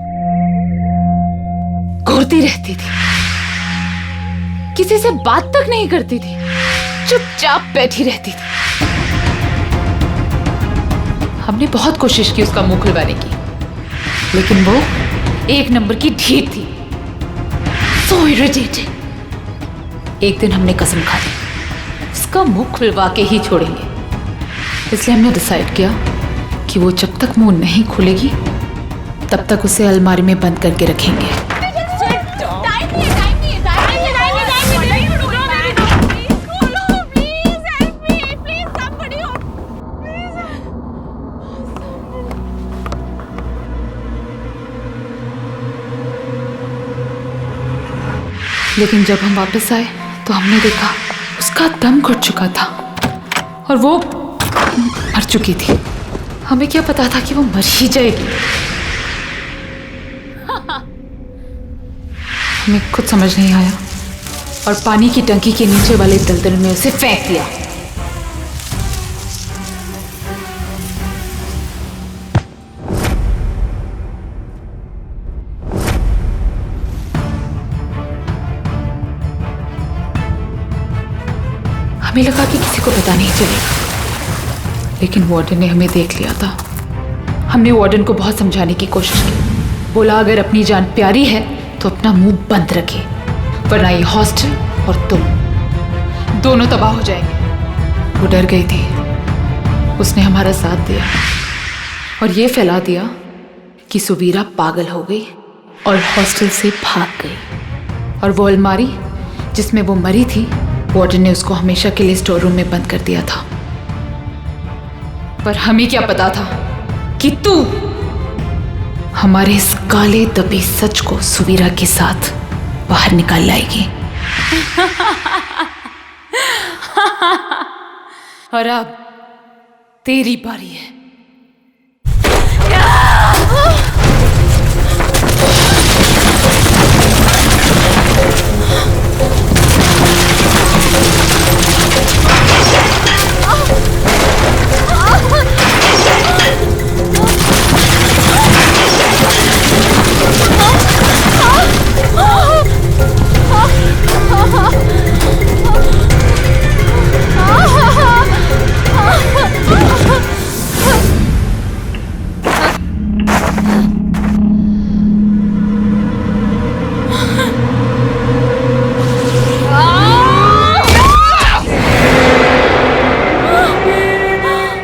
घूरती रहती थी, किसी से बात तक नहीं करती थी, चुपचाप बैठी रहती थी। हमने बहुत कोशिश की उसका मुंह खुलवाने की, लेकिन वो एक नंबर की ढीठ थी। So irritating। एक दिन हमने कसम खा ली, उसका मुंह खुलवा के ही छोड़ेंगे। इसलिए हमने डिसाइड किया कि वो जब तक मुंह नहीं खुलेगी तब तक उसे अलमारी में बंद करके रखेंगे। लेकिन जब हम वापस आए तो हमने देखा उसका दम घुट चुका था और वो मर चुकी थी। हमें क्या पता था कि वो मर ही जाएगी। हमें कुछ समझ नहीं आया और पानी की टंकी के नीचे वाले दलदल में उसे फेंक दिया। हमें लगा कि किसी को पता नहीं चलेगा, लेकिन वार्डन ने हमें देख लिया था। हमने वार्डन को बहुत समझाने की कोशिश की। बोला अगर अपनी जान प्यारी है तो अपना मुंह बंद रखे, वरना ये हॉस्टल और तुम दोनों तबाह हो जाएंगे। वो डर गई थी। उसने हमारा साथ दिया और ये फैला दिया कि सुवीरा पागल हो गई और हॉस्टल से भाग गई। और वो अलमारी जिसमें वो मरी थी, वार्डन ने उसको हमेशा के लिए स्टोर रूम में बंद कर दिया था। पर हमें क्या पता था कि तू हमारे इस काले दबे सच को सुवीरा के साथ बाहर निकाल लाएगी। और अब तेरी बारी है।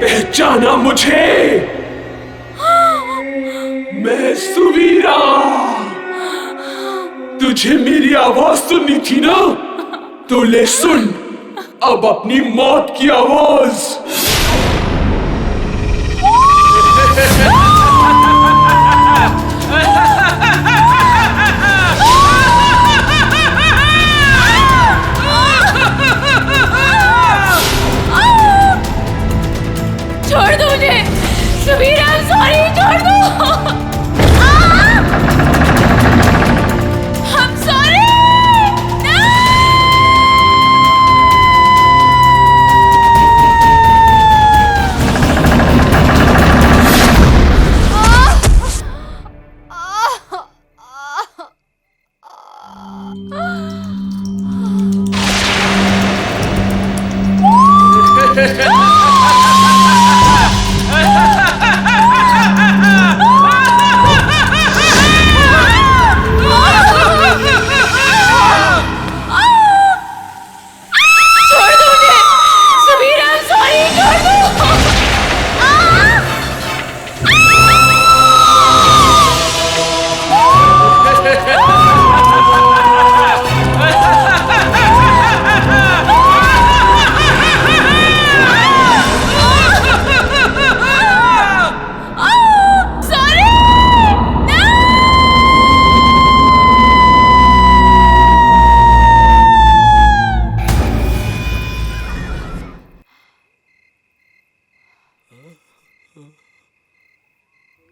पहचाना मुझे? मैं सुवीरा। तुझे मेरी आवाज सुननी थी ना? तो ले सुन अब अपनी मौत की आवाज। छोड़ दो मुझे सुवीरा, सॉरी, छोड़ दो। I'm sorry।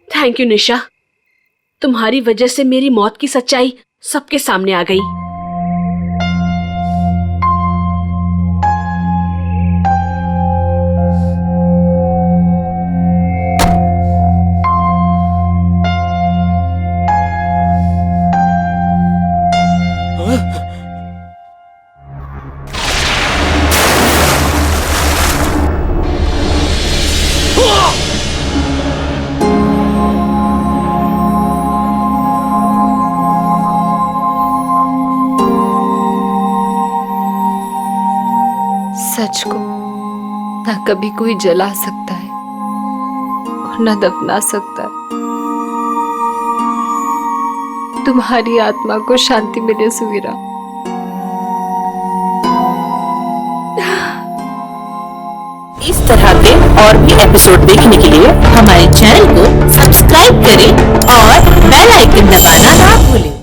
थैंक यू निशा, तुम्हारी वजह से मेरी मौत की सच्चाई सबके सामने आ गई। सच को ना कभी कोई जला सकता है और ना दफना सकता है। तुम्हारी आत्मा को शांति मिले सुवीरा। इस तरह के और भी एपिसोड देखने के लिए हमारे चैनल को सब्सक्राइब करें और बेल आइकन दबाना ना भूलें।